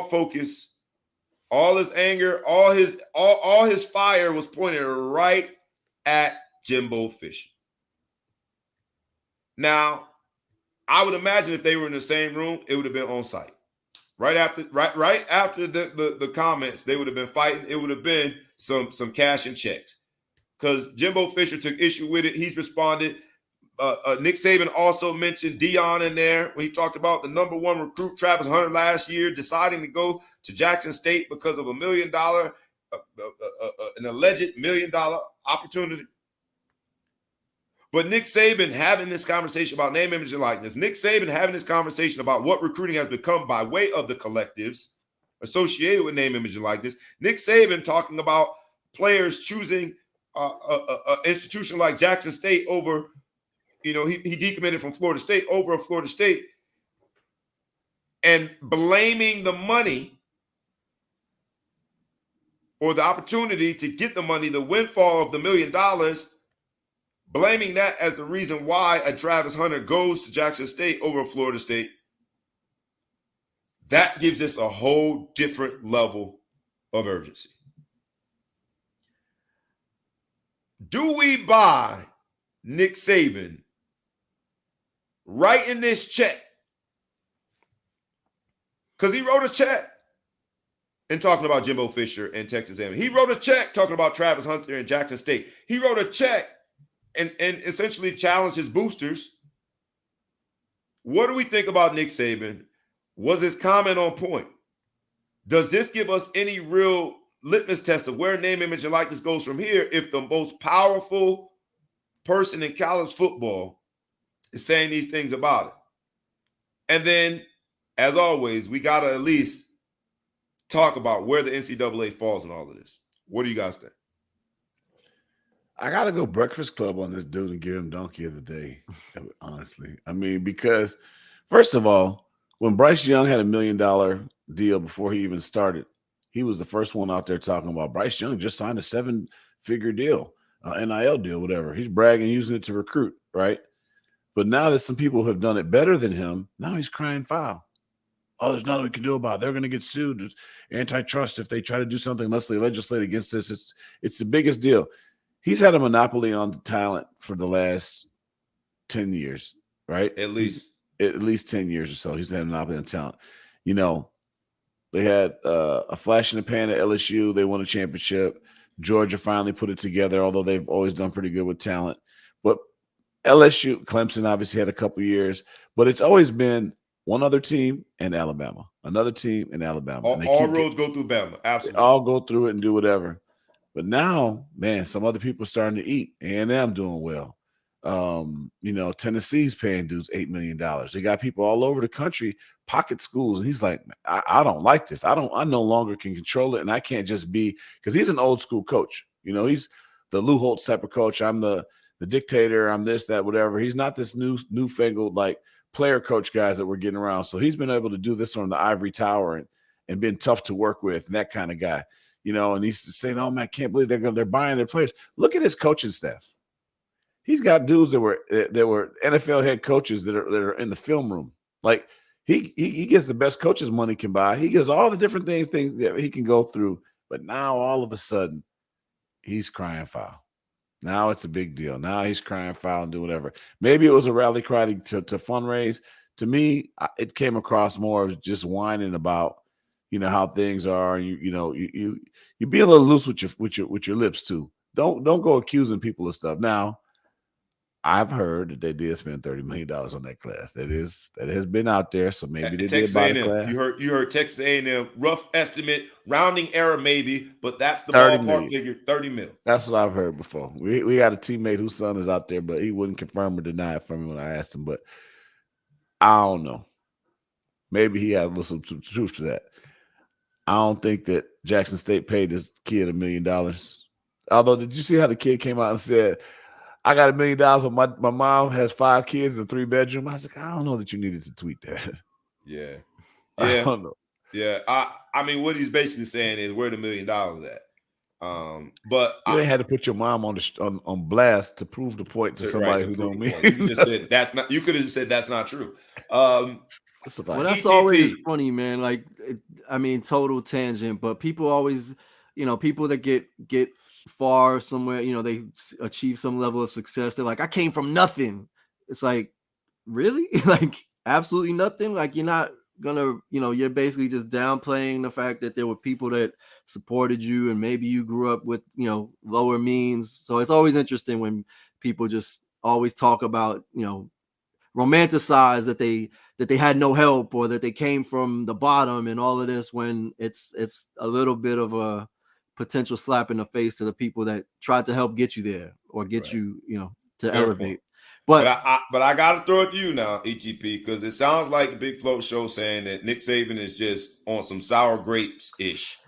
focus All his anger, all his fire was pointed right at Jimbo Fisher. Now, I would imagine if they were in the same room, it would have been on site. Right after the comments, they would have been fighting. It would have been some Cashin Checks. Because Jimbo Fisher took issue with it. He's responded. Nick Saban also mentioned Dion in there when he talked about the number one recruit, Travis Hunter, last year, deciding to go to Jackson State because of $1 million, an alleged $1 million opportunity. But Nick Saban having this conversation about name, image, and likeness, Nick Saban having this conversation about what recruiting has become by way of the collectives associated with name, image, and likeness, Nick Saban talking about players choosing an institution like Jackson State over, he decommitted from Florida State over Florida State, and blaming the money or the opportunity to get the money, the windfall of the $1 million, blaming that as the reason why a Travis Hunter goes to Jackson State over Florida State. That gives us a whole different level of urgency. Do we buy Nick Saban writing this check? Because he wrote a check and talking about Jimbo Fisher and Texas A&M. He wrote a check talking about Travis Hunter and Jackson State. He wrote a check and essentially challenged his boosters. What do we think about Nick Saban? Was his comment on point? Does this give us any real litmus test of where name, image, and likeness goes from here if the most powerful person in college football is saying these things about it? And then, as always, we got to at least talk about where the NCAA falls in all of this. What do you guys think? I got to go Breakfast Club on this dude and give him Donkey of the Day, honestly. I mean, because, first of all, when Bryce Young had $1 million deal before he even started, he was the first one out there talking about Bryce Young just signed a 7-figure deal, NIL deal, whatever. He's bragging, using it to recruit, right? But now that some people have done it better than him, now he's crying foul. Oh, there's nothing we can do about it. They're going to get sued. It's antitrust if they try to do something unless they legislate against this. It's the biggest deal. He's had a monopoly on talent for the last 10 years, right? At least 10 years or so. He's had a monopoly on talent. They had a flash in the pan at LSU. They won a championship. Georgia finally put it together, although they've always done pretty good with talent. But LSU, Clemson obviously had a couple years, but it's always been one other team and Alabama, another team in Alabama. All roads go through Bama. Absolutely. They all go through it and do whatever. But now, man, some other people are starting to eat. A&M doing well. Tennessee's paying dudes $8 million. They got people all over the country, pocket schools. And he's like, I don't like this. I no longer can control it. And I can't just be, because he's an old school coach. He's the Lou Holtz type of coach. I'm the dictator. I'm this, that, whatever. He's not this newfangled, like, player coach guys that we're getting around. So he's been able to do this on the ivory tower and been tough to work with, and that kind of guy. And he's saying, oh, man, I can't believe they're buying their players. Look at his coaching staff. He's got dudes that were NFL head coaches that are in the film room. Like, he gets the best coaches money can buy. He gets all the different things that he can go through. But now all of a sudden, he's crying foul. Now it's a big deal. Now he's crying foul and do whatever. Maybe it was a rally cry to fundraise. To me, it came across more of just whining about, how things are. You be a little loose with your lips too. Don't go accusing people of stuff. Now, I've heard that they did spend $30 million on that class. That has been out there. So maybe they did buy the class. You heard Texas A&M, rough estimate, rounding error maybe, but that's the ballpark figure, $30 million. That's what I've heard before. We got a teammate whose son is out there, but he wouldn't confirm or deny it for me when I asked him. But I don't know. Maybe he had some truth to that. I don't think that Jackson State paid this kid $1 million. Although, did you see how the kid came out and said, I got $1 million, but my mom has 5 kids in a 3-bedroom. I was like, I don't know that you needed to tweet that. Yeah. I don't know. Yeah. I mean, what he's basically saying is where the $1 million at. But you ain't had to put your mom on blast to prove the point to somebody who don't mean. You just said that's not. You could have just said that's not true. Well, that's always funny, man. Like, I mean, total tangent, but people always, people that get far somewhere, they achieve some level of success. They're like, I came from nothing. It's like, really? Like, absolutely nothing? Like, you're not gonna, you're basically just downplaying the fact that there were people that supported you, and maybe you grew up with, lower means. So it's always interesting when people just always talk about, romanticize that they had no help, or that they came from the bottom and all of this, when it's a little bit of a potential slap in the face to the people that tried to help get you there, or get you, to Fair elevate. point. But I got to throw it to you now, ETP, because it sounds like the Big Float Show saying that Nick Saban is just on some sour grapes ish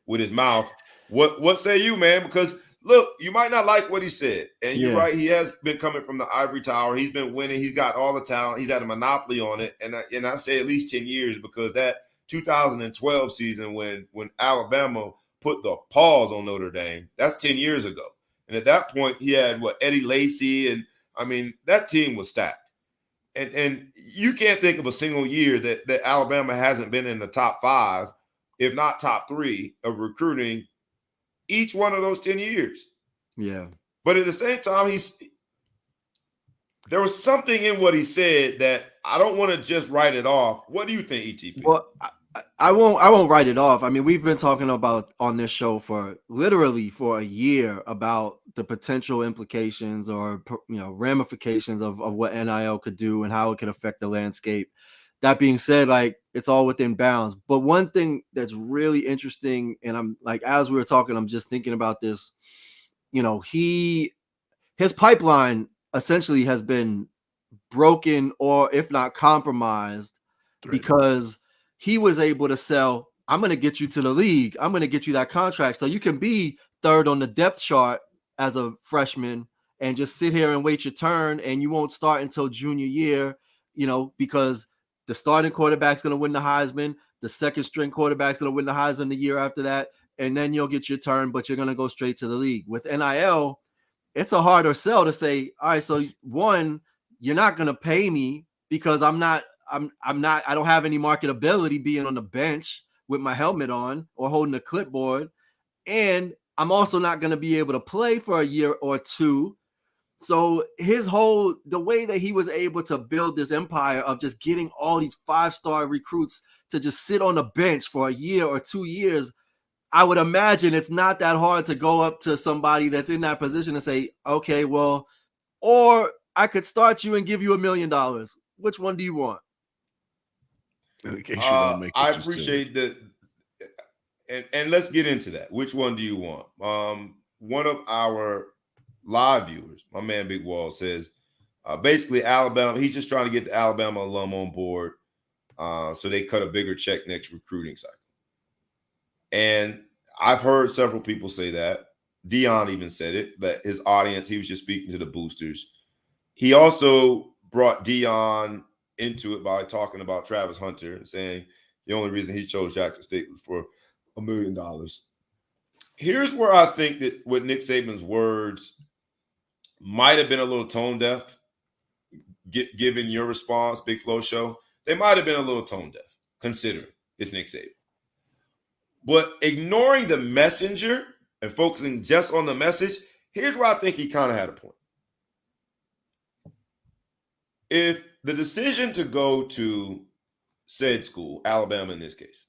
with his mouth. What say you, man? Because look, you might not like what he said, and you're right. He has been coming from the ivory tower. He's been winning. He's got all the talent. He's had a monopoly on it, and I say at least 10 years, because that 2012 season when Alabama put the pause on Notre Dame, that's 10 years ago. And at that point, he had Eddie Lacy, and I mean, that team was stacked. And you can't think of a single year that Alabama hasn't been in the top 5, if not top 3 of recruiting each one of those 10 years. Yeah. But at the same time, there was something in what he said that I don't want to just write it off. What do you think, ETP? Well, I won't write it off. I mean, we've been talking about on this show for a year about the potential implications, or ramifications of what NIL could do and how it could affect the landscape. That being said, like, it's all within bounds. But one thing that's really interesting, and I'm like, as we were talking, I'm just thinking about this. His pipeline essentially has been broken, or if not compromised, because he was able to sell, I'm going to get you to the league. I'm going to get you that contract, so you can be third on the depth chart as a freshman and just sit here and wait your turn, and you won't start until junior year, because the starting quarterback's going to win the Heisman, the second string quarterback's going to win the Heisman the year after that, and then you'll get your turn, but you're going to go straight to the league. With NIL, it's a harder sell to say, all right, so one, you're not going to pay me because I don't have any marketability being on the bench with my helmet on or holding a clipboard. And I'm also not going to be able to play for a year or two. So the way that he was able to build this empire of just getting all these 5-star recruits to just sit on the bench for a year or 2 years, I would imagine it's not that hard to go up to somebody that's in that position and say, okay, well, or I could start you and give you $1 million. Which one do you want? I appreciate that. And let's get into that. Which one do you want? One of our live viewers, my man Big Wall, says basically Alabama, he's just trying to get the Alabama alum on board so they cut a bigger check next recruiting cycle. And I've heard several people say that. Dion even said it, that his audience, he was just speaking to the boosters. He also brought Dion into it by talking about Travis Hunter and saying the only reason he chose Jackson State was for $1 million. Here's where I think that with Nick Saban's words might have been a little tone deaf, given your response, Big Flow Show. They might have been a little tone deaf, considering it's Nick Saban. But ignoring the messenger and focusing just on the message, here's where I think he kind of had a point. If the decision to go to said school, Alabama in this case,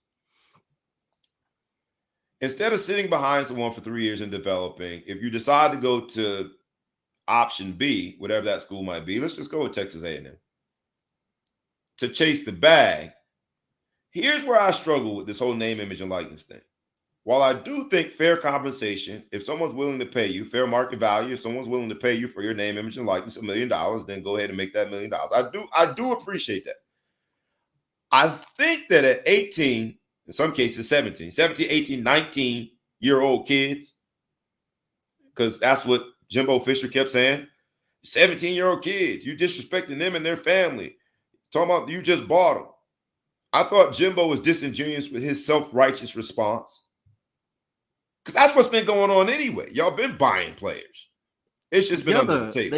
instead of sitting behind someone for 3 years and developing, if you decide to go to option B, whatever that school might be, let's just go with Texas A&M, to chase the bag, here's where I struggle with this whole name, image, and likeness thing. While I do think fair compensation, if someone's willing to pay you, fair market value, if someone's willing to pay you for your name, image, and likeness $1 million, then go ahead and make that $1 million. I do appreciate that. I think that at 18, in some cases 17, 18, 19-year-old kids, because that's what Jimbo Fisher kept saying, 17-year-old kids, you disrespecting them and their family. Talking about you just bought them. I thought Jimbo was disingenuous with his self-righteous response. Because that's what's been going on anyway. Y'all been buying players. It's just been under the table.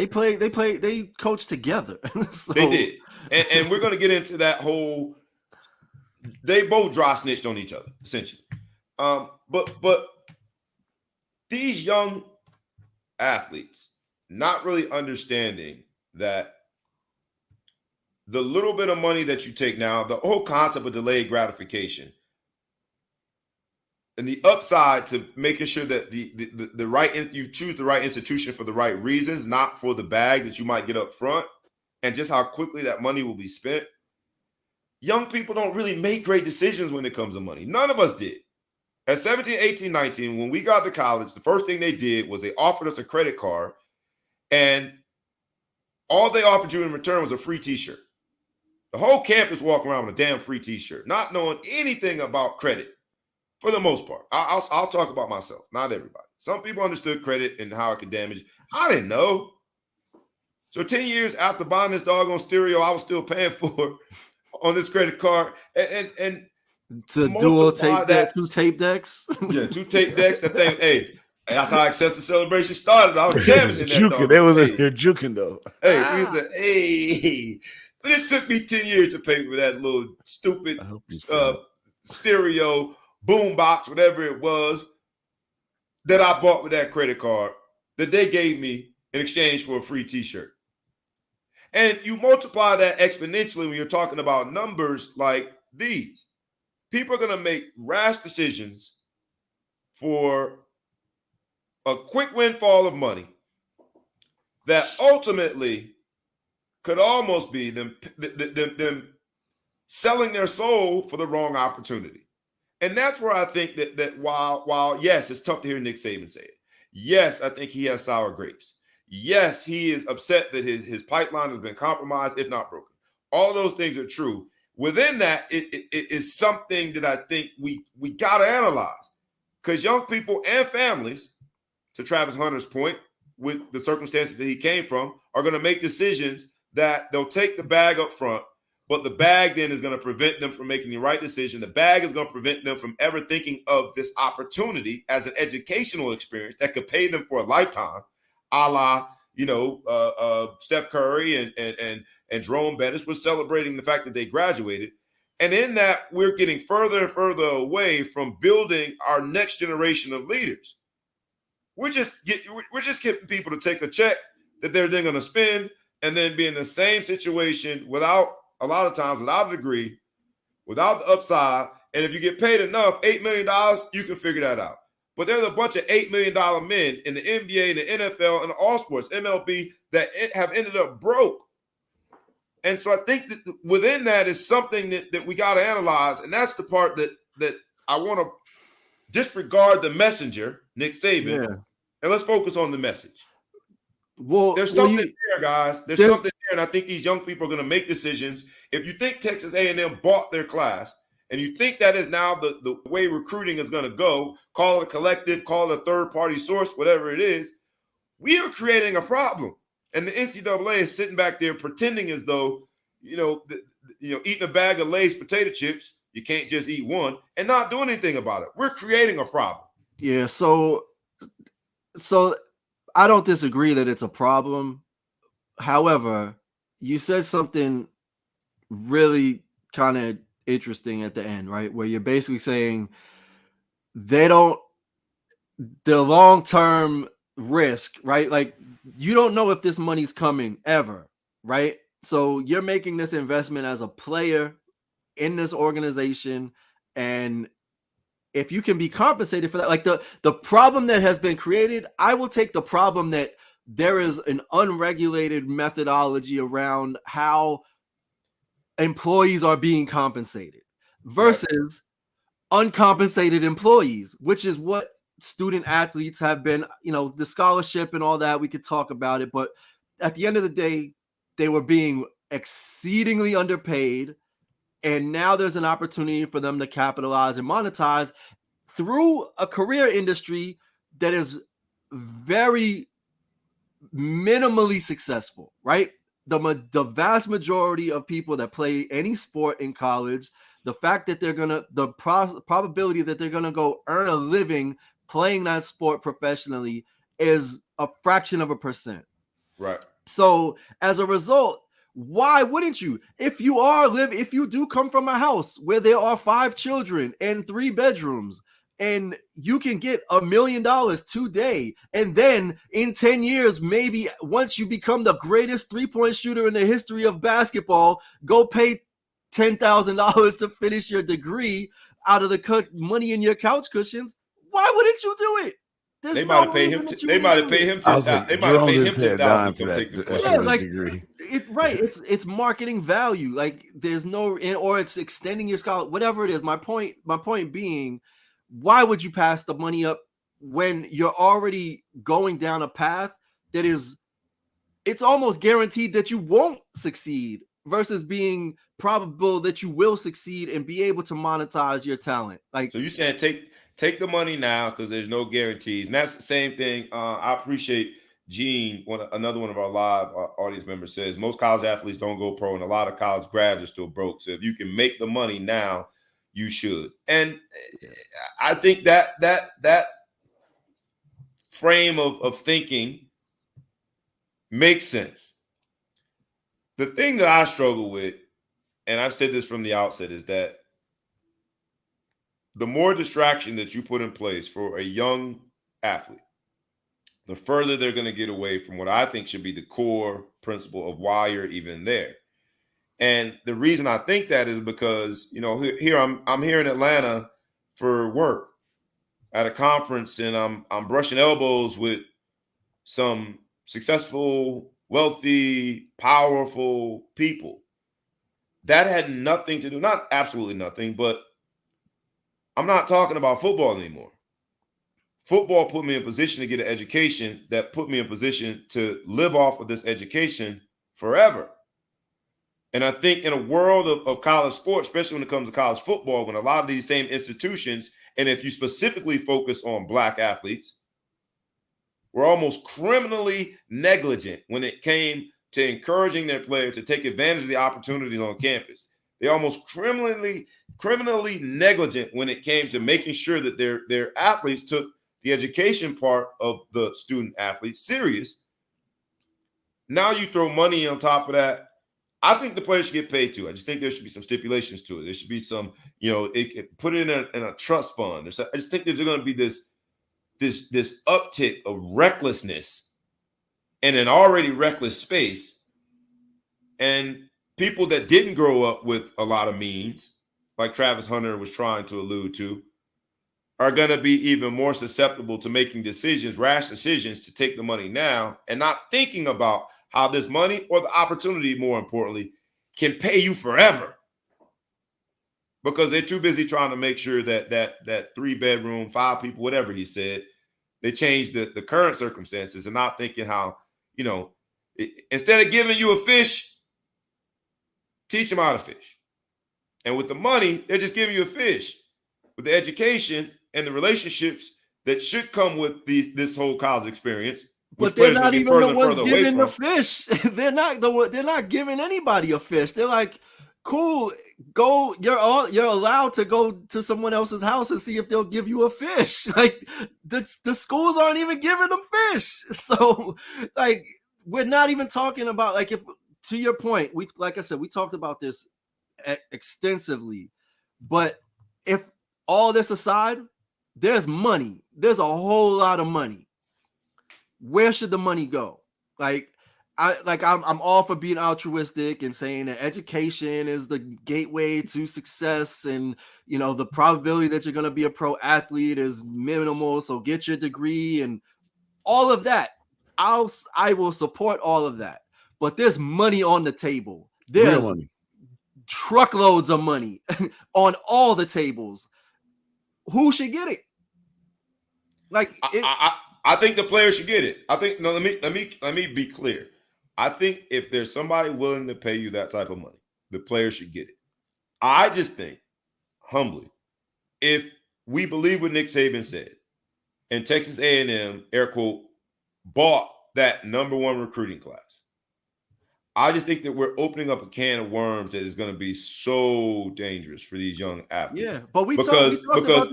They coach together. So. They did. And we're going to get into that whole they both dry snitched on each other, essentially. But these young athletes not really understanding that the little bit of money that you take now, the whole concept of delayed gratification, and the upside to making sure that the right you choose the right institution for the right reasons, not for the bag that you might get up front, and just how quickly that money will be spent. Young people don't really make great decisions when it comes to money. None of us did. At 17, 18, 19, when we got to college, the first thing they did was they offered us a credit card, and all they offered you in return was a free t-shirt. The whole campus walked around with a damn free t-shirt, not knowing anything about credit for the most part. I'll talk about myself, not everybody. Some people understood credit and how it could damage. I didn't know. So 10 years after buying this doggone stereo, I was still paying for on this credit card. And to dual tape deck, 2 tape decks. Yeah, 2 tape decks. That thing, hey, that's how Excessive Celebration started. I was jamming in that dog. They was in here juking though. Hey, we said, hey. But it took me 10 years to pay for that little stupid stereo boombox, whatever it was, that I bought with that credit card that they gave me in exchange for a free t-shirt. And you multiply that exponentially when you're talking about numbers like these. People are going to make rash decisions for a quick windfall of money that ultimately could almost be them selling their soul for the wrong opportunity. And that's where I think that while yes, it's tough to hear Nick Saban say it. Yes, I think he has sour grapes. Yes, he is upset that his pipeline has been compromised, if not broken. All those things are true. Within that, it is something that I think we got to analyze, because young people and families, to Travis Hunter's point, with the circumstances that he came from, are going to make decisions that they'll take the bag up front, but the bag then is going to prevent them from making the right decision. The bag is going to prevent them from ever thinking of this opportunity as an educational experience that could pay them for a lifetime, a la, Steph Curry and Jerome Bettis was celebrating the fact that they graduated. And in that, we're getting further and further away from building our next generation of leaders. We're just getting people to take a check that they're then going to spend and then be in the same situation without a degree, without the upside. And if you get paid enough, $8 million, you can figure that out. But there's a bunch of $8 million men in the NBA, the NFL, and all sports, MLB, that have ended up broke. And so I think that within that is something that we got to analyze. And that's the part that I want to disregard the messenger, Nick Saban, and let's focus on the message. Well, there's something there, guys. There's something there, and I think these young people are going to make decisions. If you think Texas A&M bought their class, and you think that is now the way recruiting is going to go, call it a collective, call it a third-party source, whatever it is, we are creating a problem. And the NCAA is sitting back there pretending as though, eating a bag of Lay's potato chips, you can't just eat one, and not doing anything about it. We're creating a problem. Yeah, so I don't disagree that it's a problem. However, you said something really kind of interesting at the end, right? Where you're basically saying the long-term risk, right? Like, you don't know if this money's coming ever, right? So you're making this investment as a player in this organization, and if you can be compensated for that, like the problem that has been created, I will take the problem that there is an unregulated methodology around how employees are being compensated versus uncompensated employees, which is what student athletes have been, the scholarship and all that. We could talk about it, but at the end of the day, they were being exceedingly underpaid. And now there's an opportunity for them to capitalize and monetize through a career industry that is very minimally successful, right? The vast majority of people that play any sport in college, the fact that the probability that they're going to go earn a living playing that sport professionally is a fraction of a percent. Right. So as a result, Why wouldn't you? If you do come from a house where there are 5 children and 3 bedrooms, and you can get $1 million today, and then in 10 years, maybe once you become the greatest 3-point shooter in the history of basketball, go pay $10,000 to finish your degree out of the money in your couch cushions. Why wouldn't you do it? They might have paid him. They might have paid him I was 10,000. like, They might have Jerome paid him didn't pay a 10,000 dime to for come that. take the for class. his degree. It's marketing value. Like there's no, or it's extending your scholarship, whatever it is. My point being, why would you pass the money up when you're already going down a path that is, it's almost guaranteed that you won't succeed versus being probable that you will succeed and be able to monetize your talent. Like, so you saying take the money now because there's no guarantees, and that's the same thing. I appreciate Gene, another one of our live audience members, says most college athletes don't go pro, and a lot of college grads are still broke. So if you can make the money now, you should. And I think that frame of thinking makes sense. The thing that I struggle with, and I've said this from the outset, is that the more distraction that you put in place for a young athlete, the further they're going to get away from what I think should be the core principle of why you're even there. And the reason I think that is because, here I'm here in Atlanta for work at a conference, and I'm brushing elbows with some successful, wealthy, powerful people. That had nothing to do, not absolutely nothing, but I'm not talking about football anymore. Football put me in position to get an education that put me in position to live off of this education forever. And I think in a world of college sports, especially when it comes to college football, when a lot of these same institutions, and if you specifically focus on Black athletes, were almost criminally negligent when it came to encouraging their players to take advantage of the opportunities on campus. They're almost criminally negligent when it came to making sure that their athletes took the education part of the student athlete serious. Now you throw money on top of that. I think the players should get paid too. I just think there should be some stipulations to it. There should be some, put it in a trust fund. I just think there's going to be this uptick of recklessness in an already reckless space, and people that didn't grow up with a lot of means, like Travis Hunter was trying to allude to, are going to be even more susceptible to making rash decisions to take the money now and not thinking about how this money or the opportunity, more importantly, can pay you forever, because they're too busy trying to make sure that 3-bedroom, 5 people, whatever he said, they change the current circumstances and not thinking how, instead of giving you a fish, teach them how to fish. And with the money, they're just giving you a fish. With the education and the relationships that should come with this whole college experience, but they're not even the ones giving the fish. They're not giving anybody a fish. They're like, cool, go. You're allowed to go to someone else's house and see if they'll give you a fish. Like the schools aren't even giving them fish. So like we're not even talking about, like, if to your point, like I said, we talked about this extensively. But if all this aside, there's money. There's a whole lot of money. Where should the money go? I'm all for being altruistic and saying that education is the gateway to success, and the probability that you're going to be a pro athlete is minimal. So get your degree and all of that. I will support all of that. But there's money on the table. There's real money. Truckloads of money on all the tables. Who should get it? I think the players should get it. I think let me be clear. I think if there's somebody willing to pay you that type of money, the players should get it. I just think, humbly, if we believe what Nick Saban said, and Texas A&M, air quote, bought that number 1 recruiting class, I just think that we're opening up a can of worms that is going to be so dangerous for these young athletes. Yeah, but because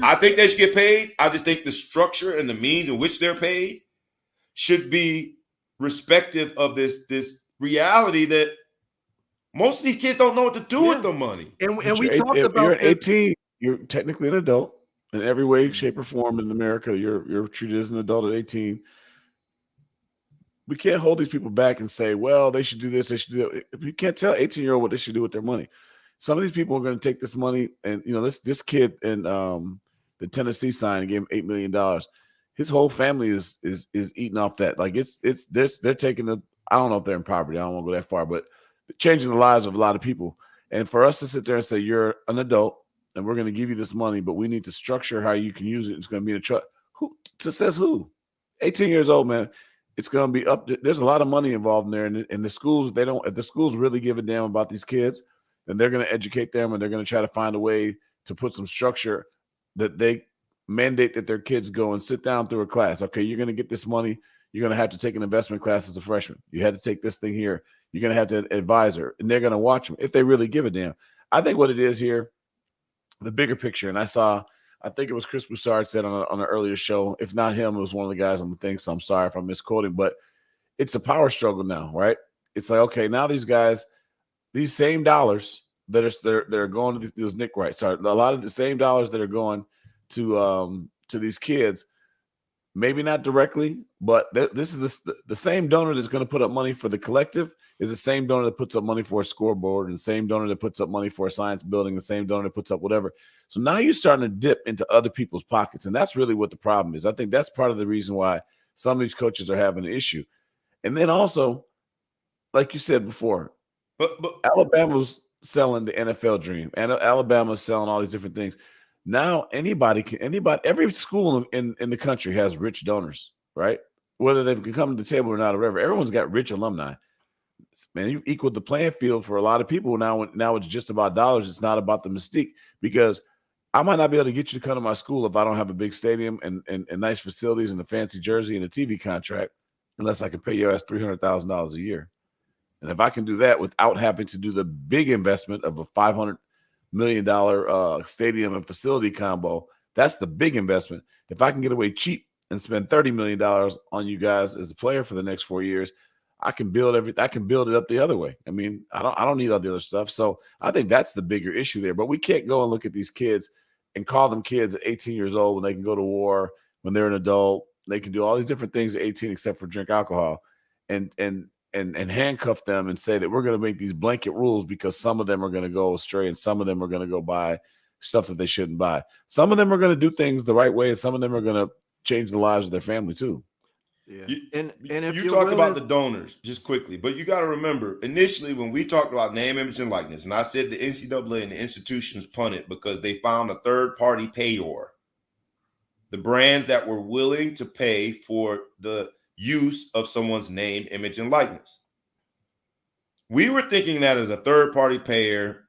I think they should get paid. I just think the structure and the means in which they're paid should be respective of this reality that Most of these kids don't know what to do with the money. And But we talked about you're 18. You're technically an adult in every way, shape, or form in America. You're treated as an adult at 18. We can't hold these people back and say, well, they should do this, they should do that. You can't tell 18-year-old what they should do with their money. Some of these people are going to take this money, and this kid in the Tennessee sign gave him $8 million. His whole family is eating off that. Like they're taking I don't know if they're in poverty. I don't want to go that far, but changing the lives of a lot of people. And for us to sit there and say, you're an adult and we're going to give you this money, but we need to structure how you can use it. It's going to be in a truck. Says who? 18 years old, man. It's going to be up. There's a lot of money involved in there. And the schools, if the schools really give a damn about these kids, then they're going to educate them and they're going to try to find a way to put some structure that they mandate that their kids go and sit down through a class. Okay, you're going to get this money. You're going to have to take an investment class as a freshman. You had to take this thing here. You're going to have to advisor, and they're going to watch them if they really give a damn. I think what it is here, the bigger picture, and I think it was Chris Broussard said on an earlier show, if not him, it was one of the guys on the thing, so I'm sorry if I'm misquoting, but it's a power struggle now, right? It's like, okay, now these guys, these same dollars that are going to these Nick Wright, sorry, a lot of the same dollars that are going to these kids, maybe not directly, but this is the same donor that's going to put up money for the collective is the same donor that puts up money for a scoreboard, and the same donor that puts up money for a science building, the same donor that puts up whatever. So now you're starting to dip into other people's pockets, and that's really what the problem is. I think that's part of the reason why some of these coaches are having an issue. And then also, like you said before, but Alabama's selling the NFL dream, and Alabama's selling all these different things. Now every school in the country has rich donors, right? Whether they can come to the table or not, or whatever. Everyone's got rich alumni. Man, you've equaled the playing field for a lot of people. Now it's just about dollars. It's not about the mystique, because I might not be able to get you to come to my school if I don't have a big stadium and nice facilities and a fancy jersey and a TV contract, unless I can pay your ass $300,000 a year. And if I can do that without having to do the big investment of a $500 million stadium and facility combo, that's the big investment. If I can get away cheap and spend $30 million on you guys as a player for the next 4 years, I can build it up the other way. I mean, I don't need all the other stuff. So I think that's the bigger issue there. But we can't go and look at these kids and call them kids at 18 years old when they can go to war, when they're an adult. They can do all these different things at 18 except for drink alcohol, and handcuff them and say that we're going to make these blanket rules because some of them are going to go astray and some of them are going to go buy stuff that they shouldn't buy. Some of them are going to do things the right way, and some of them are going to change the lives of their family too. Yeah. And if you talked about the donors just quickly, but you got to remember, initially when we talked about name, image, and likeness, and I said the NCAA and the institutions punted because they found a third-party payor, the brands that were willing to pay for the use of someone's name, image, and likeness. We were thinking that as a third-party payer,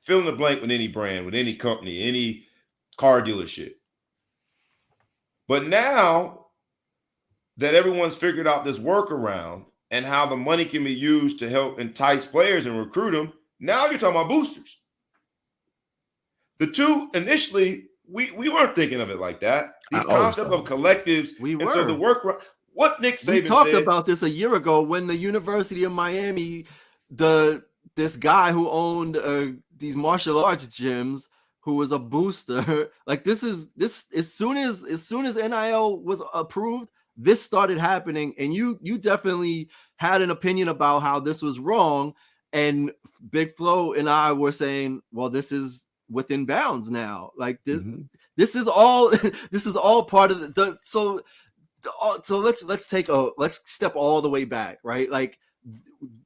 fill in the blank with any brand, with any company, any car dealership. But now that everyone's figured out this workaround and how the money can be used to help entice players and recruit them, now you're talking about boosters. The two, initially, we weren't thinking of it like that. These concept of collectives. We were. And so the workaround, what Nick Saban we talked about this a year ago when the University of Miami, this guy who owned these martial arts gyms, who was a booster, like this as soon as NIL was approved, this started happening, and you definitely had an opinion about how this was wrong. And Big Flo and I were saying, well, this is within bounds now. Like this, this is all part of the so let's step all the way back, right? Like,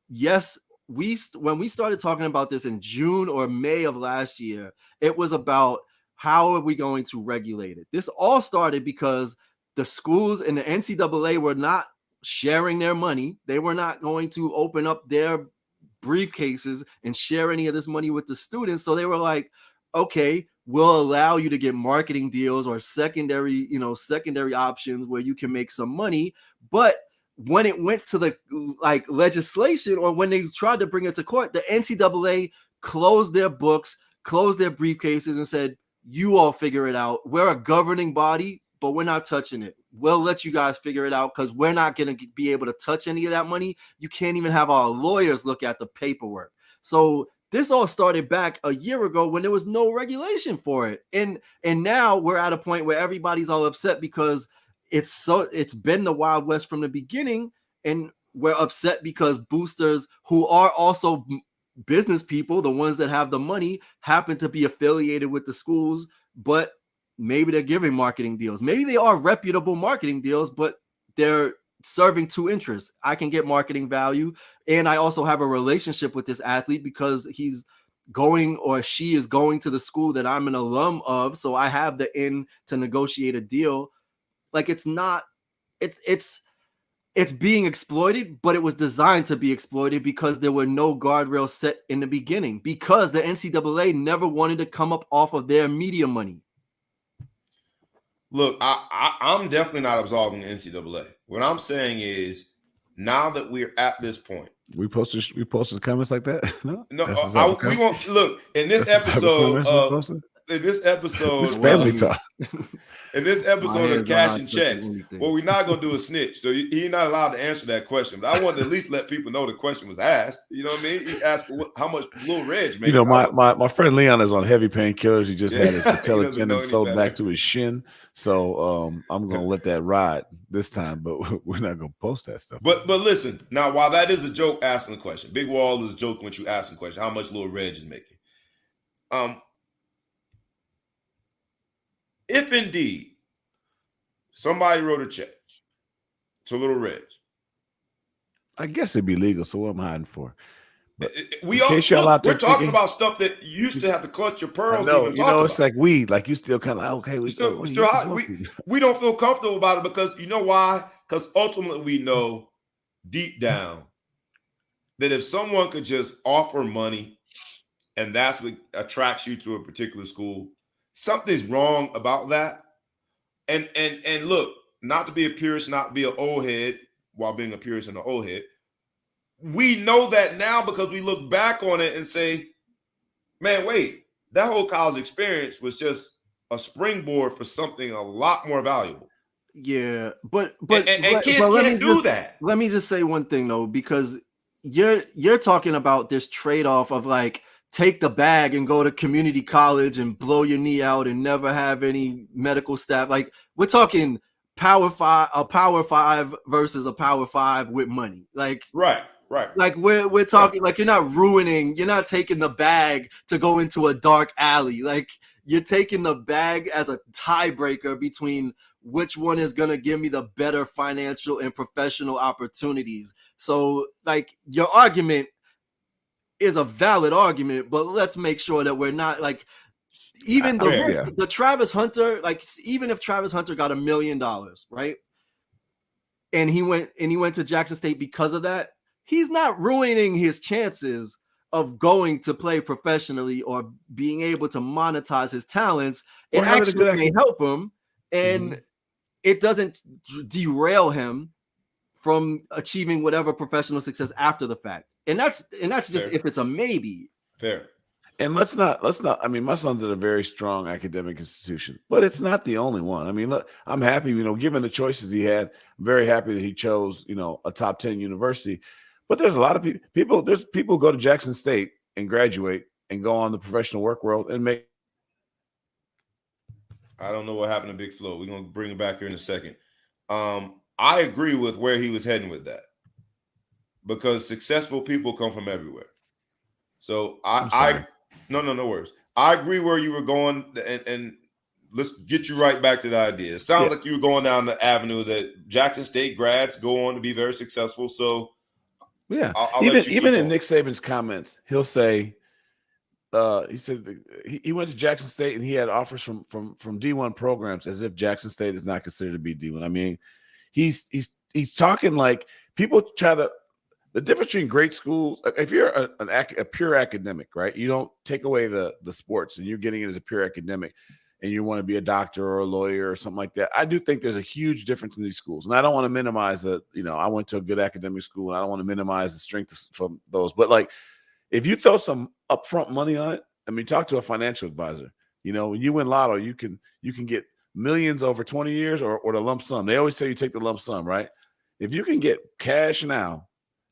yes, when we started talking about this in June or May of last year, it was about how are we going to regulate it. This all started because the schools and the NCAA were not sharing their money. They were not going to open up their briefcases and share any of this money with the students. So they were like, okay, we'll allow you to get marketing deals or secondary options where you can make some money. But when it went to the legislation, or when they tried to bring it to court, the NCAA closed their books, closed their briefcases, and said, you all figure it out. We're a governing body, but we're not touching it. We'll let you guys figure it out because we're not going to be able to touch any of that money. You can't even have our lawyers look at the paperwork. So this all started back a year ago when there was no regulation for it. And now we're at a point where everybody's all upset because it's been the Wild West from the beginning, and we're upset because boosters who are also business people, the ones that have the money, happen to be affiliated with the schools, but maybe they're giving marketing deals. Maybe they are reputable marketing deals, but they're serving two interests. I can get marketing value, and I also have a relationship with this athlete because he's going or she is going to the school that I'm an alum of, so I have the in to negotiate a deal. Like, it's being exploited, but it was designed to be exploited because there were no guardrails set in the beginning, because the NCAA never wanted to come up off of their media money. Look, I'm definitely not absolving the NCAA. What I'm saying is, now that we're at this point, we posted comments like that. No, we won't look in this episode this family talk. In this episode of Cashin Checks, what we're not going to do is snitch. So he's not allowed to answer that question. But I wanted to at least let people know the question was asked. You know what I mean? He asked how much Lil Reg made. You know, my friend Leon is on heavy painkillers. He just had his patella tendon sewed back to his shin. So I'm going to let that ride this time, but we're not going to post that stuff. But listen, now, while that is a joke asking the question, Big Wall is joking when you asking the question, how much Lil Reg is making. If indeed somebody wrote a check to Little Reg, I guess it'd be legal. So what am I hiding for? But we're talking about stuff that you used to have to clutch your pearls. It's like weed. Like, you still kind of okay. We don't feel comfortable about it because you know why? Because ultimately we know deep down that if someone could just offer money and that's what attracts you to a particular school, something's wrong about that. And look, not to be a purist, not to be an old head while being a purist and an old head. We know that now because we look back on it and say, man, wait, that whole college experience was just a springboard for something a lot more valuable. Yeah, but kids can't do that. Let me just say one thing though, because you're talking about this trade-off of like, take the bag and go to community college and blow your knee out and never have any medical staff. Like, we're talking a Power 5 versus a Power 5 with money. Like, right. Like, we're talking like, you're not taking the bag to go into a dark alley. Like, you're taking the bag as a tiebreaker between which one is going to give me the better financial and professional opportunities. So, like, your argument is a valid argument, but let's make sure that we're not like, even the Travis Hunter, like, even if Travis Hunter got $1 million, right? And he went to Jackson State because of that, he's not ruining his chances of going to play professionally or being able to monetize his talents. It actually may help him, and it doesn't derail him from achieving whatever professional success after the fact. And that's just Fair. If it's a maybe. Fair. And let's not. I mean, my son's at a very strong academic institution, but it's not the only one. I mean, look, I'm happy, given the choices he had, I'm very happy that he chose, a top 10 university. But there's a lot of people. There's people who go to Jackson State and graduate and go on the professional work world and make. I don't know what happened to Big Flo. We're gonna bring him back here in a second. I agree with where he was heading with that, because successful people come from everywhere. So no worries. I agree where you were going, and let's get you right back to the idea. It sounds like you were going down the avenue that Jackson State grads go on to be very successful. So I'll even in Nick Saban's comments, he'll say, he said he went to Jackson State and he had offers from D1 programs, as if Jackson State is not considered to be D1. I mean, he's talking like people try to. The difference between great schools, if you're a pure academic, right? You don't take away the sports and you're getting it as a pure academic and you want to be a doctor or a lawyer or something like that. I do think there's a huge difference in these schools. And I don't want to minimize I went to a good academic school and I don't want to minimize the strength from those. But like, if you throw some upfront money on it, I mean, talk to a financial advisor. When you win lotto, you can get millions over 20 years or the lump sum. They always tell you take the lump sum, right? If you can get cash now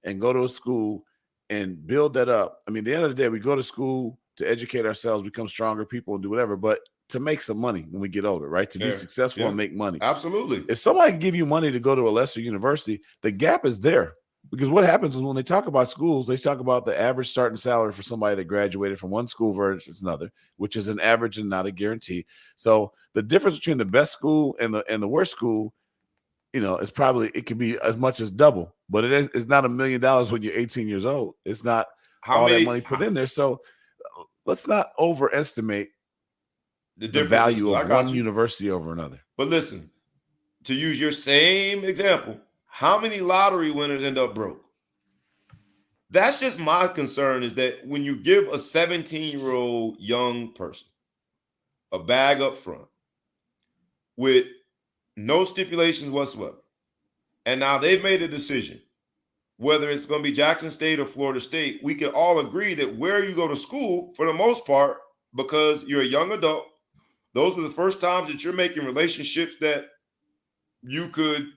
and go to a school and build that up. I mean, at the end of the day, we go to school to educate ourselves, become stronger people, and do whatever, but to make some money when we get older, right? To be successful and make money. Absolutely. If somebody can give you money to go to a lesser university, the gap is there. Because what happens is when they talk about schools, they talk about the average starting salary for somebody that graduated from one school versus another, which is an average and not a guarantee. So the difference between the best school and the worst school, is probably, it could be as much as double, but it's not $1 million when you're 18 years old. It's not that money put in there. So let's not overestimate the value of one university over another. But listen, to use your same example, how many lottery winners end up broke? That's just my concern, is that when you give a 17-year-old young person a bag up front with no stipulations whatsoever, and now they've made a decision, whether it's going to be Jackson State or Florida State, we can all agree that where you go to school, for the most part, because you're a young adult, those are the first times that you're making relationships that you could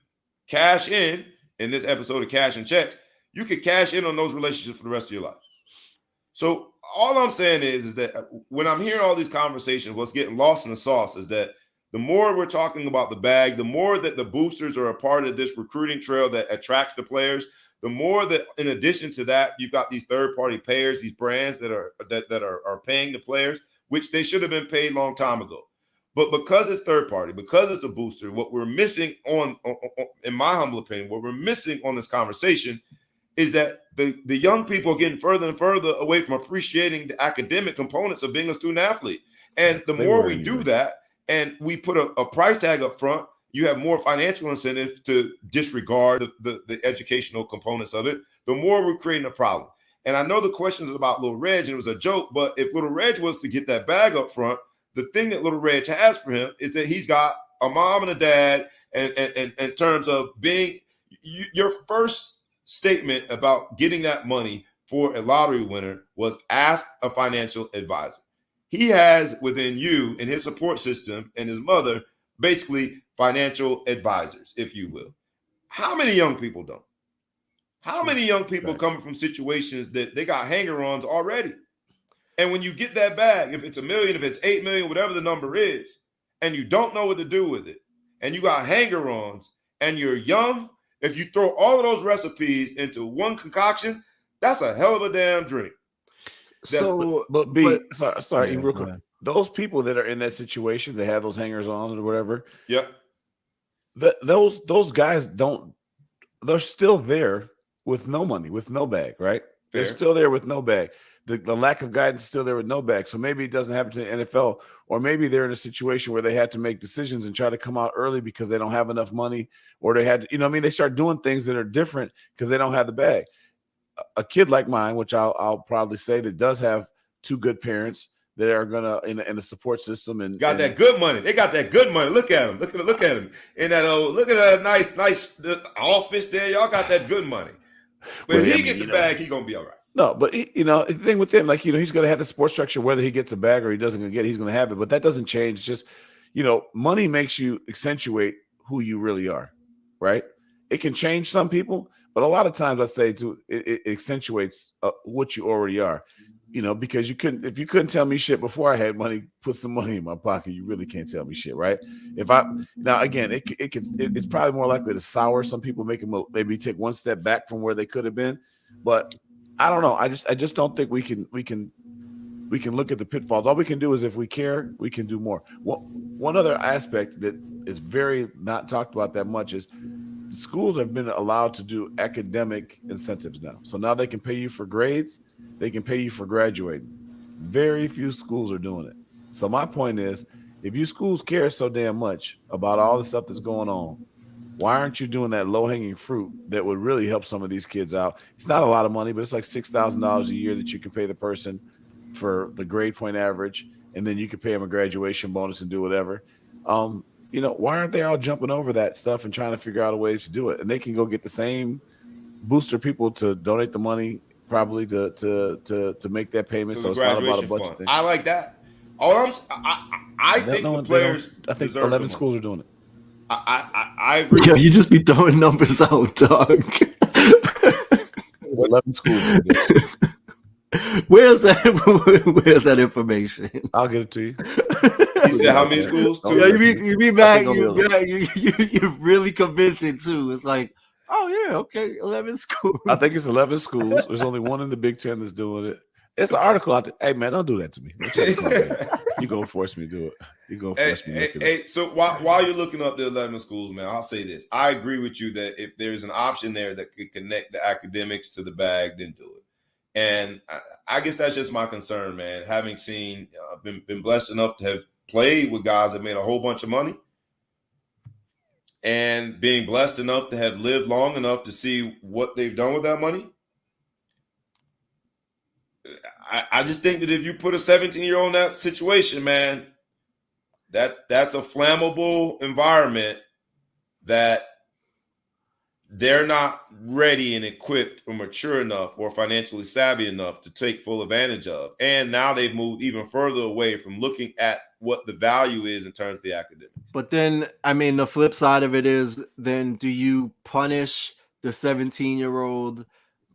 cash in this episode of Cashin Checks. You could cash in on those relationships for the rest of your life. So all I'm saying is that when I'm hearing all these conversations, what's getting lost in the sauce is that the more we're talking about the bag, the more that the boosters are a part of this recruiting trail that attracts the players, the more that, in addition to that, you've got these third-party payers, these brands that are paying the players, which they should have been paid a long time ago. But because it's third-party, because it's a booster, what we're missing on, in my humble opinion, what we're missing on this conversation is that the young people are getting further and further away from appreciating the academic components of being a student athlete. And the more we do that, and we put a price tag up front, you have more financial incentive to disregard the educational components of it, the more we're creating a problem. And I know the question is about Little Reg, and it was a joke, but if Little Reg was to get that bag up front, the thing that Little Reg has for him is that he's got a mom and a dad, and in terms of being your first statement about getting that money for a lottery winner was ask a financial advisor. He has within you and his support system and his mother, basically financial advisors, if you will. How many young people don't? How many young people coming from situations that they got hanger-ons already? And when you get that bag, if it's $1 million, if it's $8 million, whatever the number is, and you don't know what to do with it, and you got hanger-ons, and you're young, if you throw all of those recipes into one concoction, that's a hell of a damn drink. Sorry, real quick. Those people that are in that situation, that have those hangers on or whatever. Yep. Those guys they're still there with no money, with no bag, right? Fair. They're still there with no bag. The lack of guidance is still there with no bag. So maybe it doesn't happen to the NFL, or maybe they're in a situation where they had to make decisions and try to come out early because they don't have enough money, or they had to, they start doing things that are different because they don't have the bag. A kid like mine, which I'll probably say, that does have two good parents that are gonna in the support system and that good money. They got that good money. Look at him. Look at him. In that look at that nice office there. Y'all got that good money. But if he get the bag, he gonna be all right. No, but the thing with him, he's gonna have the support structure, whether he gets a bag or he doesn't get it, he's gonna have it. But that doesn't change. It's just, money makes you accentuate who you really are, right? It can change some people, but a lot of times I'd say it accentuates what you already are. Because if you couldn't tell me shit before I had money, put some money in my pocket, you really can't tell me shit, right? It's probably more likely to sour some people, make them maybe take one step back from where they could have been. But I don't know. I just don't think we can look at the pitfalls. All we can do is, if we care, we can do more. One other aspect that is very not talked about that much is schools have been allowed to do academic incentives now. So now they can pay you for grades. They can pay you for graduating. Very few schools are doing it. So my point is, if you schools care so damn much about all the stuff that's going on, why aren't you doing that low-hanging fruit that would really help some of these kids out? It's not a lot of money, but it's like $6,000 a year that you can pay the person for the grade point average, and then you can pay them a graduation bonus and do whatever. Why aren't they all jumping over that stuff and trying to figure out a way to do it? And they can go get the same booster people to donate the money, probably to make that payment. So it's not about a budget thing. I like that. I think the players. I think 11 schools are doing it. I agree. Yo, you just be throwing numbers out, dog. It's 11 schools. Where's that information? I'll get it to you. He said how many schools? Oh, Two. Yeah, you be back. I'll think You're really convincing too. It's like, oh yeah, okay, 11 schools. I think it's 11 schools. There's only one in the Big Ten that's doing it. It's an article out there. Hey man, don't do that to me. Don't try to call me. You're gonna force me to do it. You're gonna force me to look it up. So while you're looking up the 11 schools, man, I'll say this. I agree with you that if there's an option there that could connect the academics to the bag, then do it. And I guess that's just my concern, man. Having seen, been blessed enough to have played with guys that made a whole bunch of money, and being blessed enough to have lived long enough to see what they've done with that money. I just think that if you put a 17-year-old in that situation, man, that's a flammable environment that they're not ready and equipped or mature enough or financially savvy enough to take full advantage of. And now they've moved even further away from looking at what the value is in terms of the academics. But then, I mean, the flip side of it is, then do you punish the 17-year-old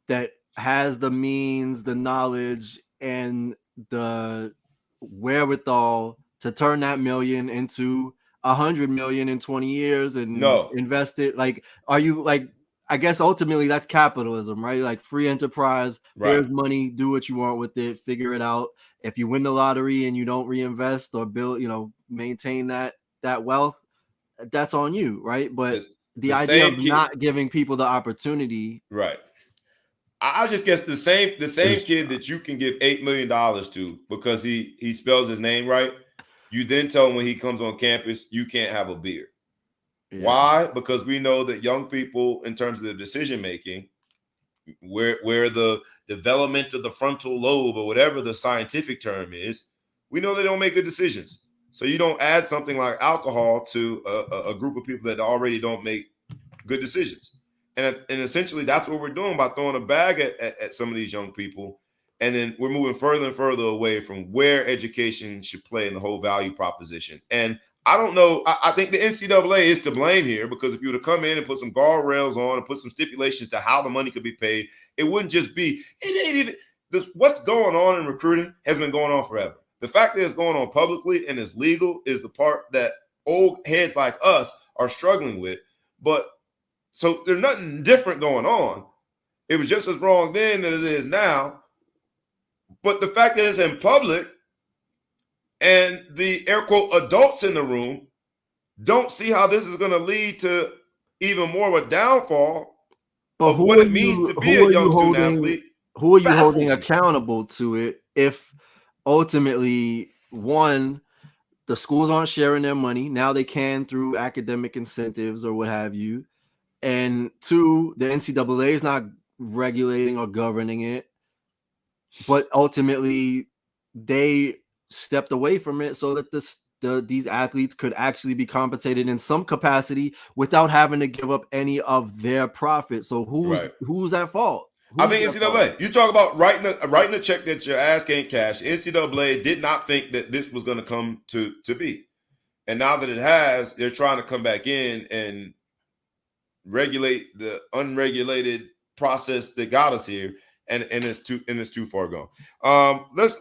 that has the means, the knowledge, and the wherewithal to turn that million into 100 million in 20 years and invest it? Like, are you like, I guess ultimately that's capitalism, right? Like free enterprise, here's money, do what you want with it, figure it out. If you win the lottery and you don't reinvest or build, maintain that wealth, that's on you, right? But the idea of not giving people the opportunity, right? I just guess the same kid that you can give $8 million to because he spells his name right, you then tell him when he comes on campus you can't have a beer. Yeah. Why? Because we know that young people, in terms of their decision making, where the development of the frontal lobe or whatever the scientific term is, we know they don't make good decisions. So you don't add something like alcohol to a group of people that already don't make good decisions. And essentially that's what we're doing by throwing a bag at some of these young people. And then we're moving further and further away from where education should play in the whole value proposition. And I don't know. I think the NCAA is to blame here, because if you were to come in and put some guardrails on and put some stipulations to how the money could be paid, it wouldn't just be, it ain't even, this, what's going on in recruiting has been going on forever. The fact that it's going on publicly and it's legal is the part that old heads like us are struggling with. But so there's nothing different going on. It was just as wrong then that it is now. But the fact that it's in public and the air quote adults in the room don't see how this is going to lead to even more of a downfall of what it means to be a young student athlete. Who are you holding accountable to it if ultimately, one, the schools aren't sharing their money? Now they can through academic incentives or what have you. And two, the NCAA is not regulating or governing it. But ultimately, they stepped away from it so that these athletes could actually be compensated in some capacity without having to give up any of their profit. So who's at fault? I think NCAA. You talk about writing a check that your ass can't cash. NCAA did not think that this was going to come to be. And now that it has, they're trying to come back in and regulate the unregulated process that got us here. And it's too far gone.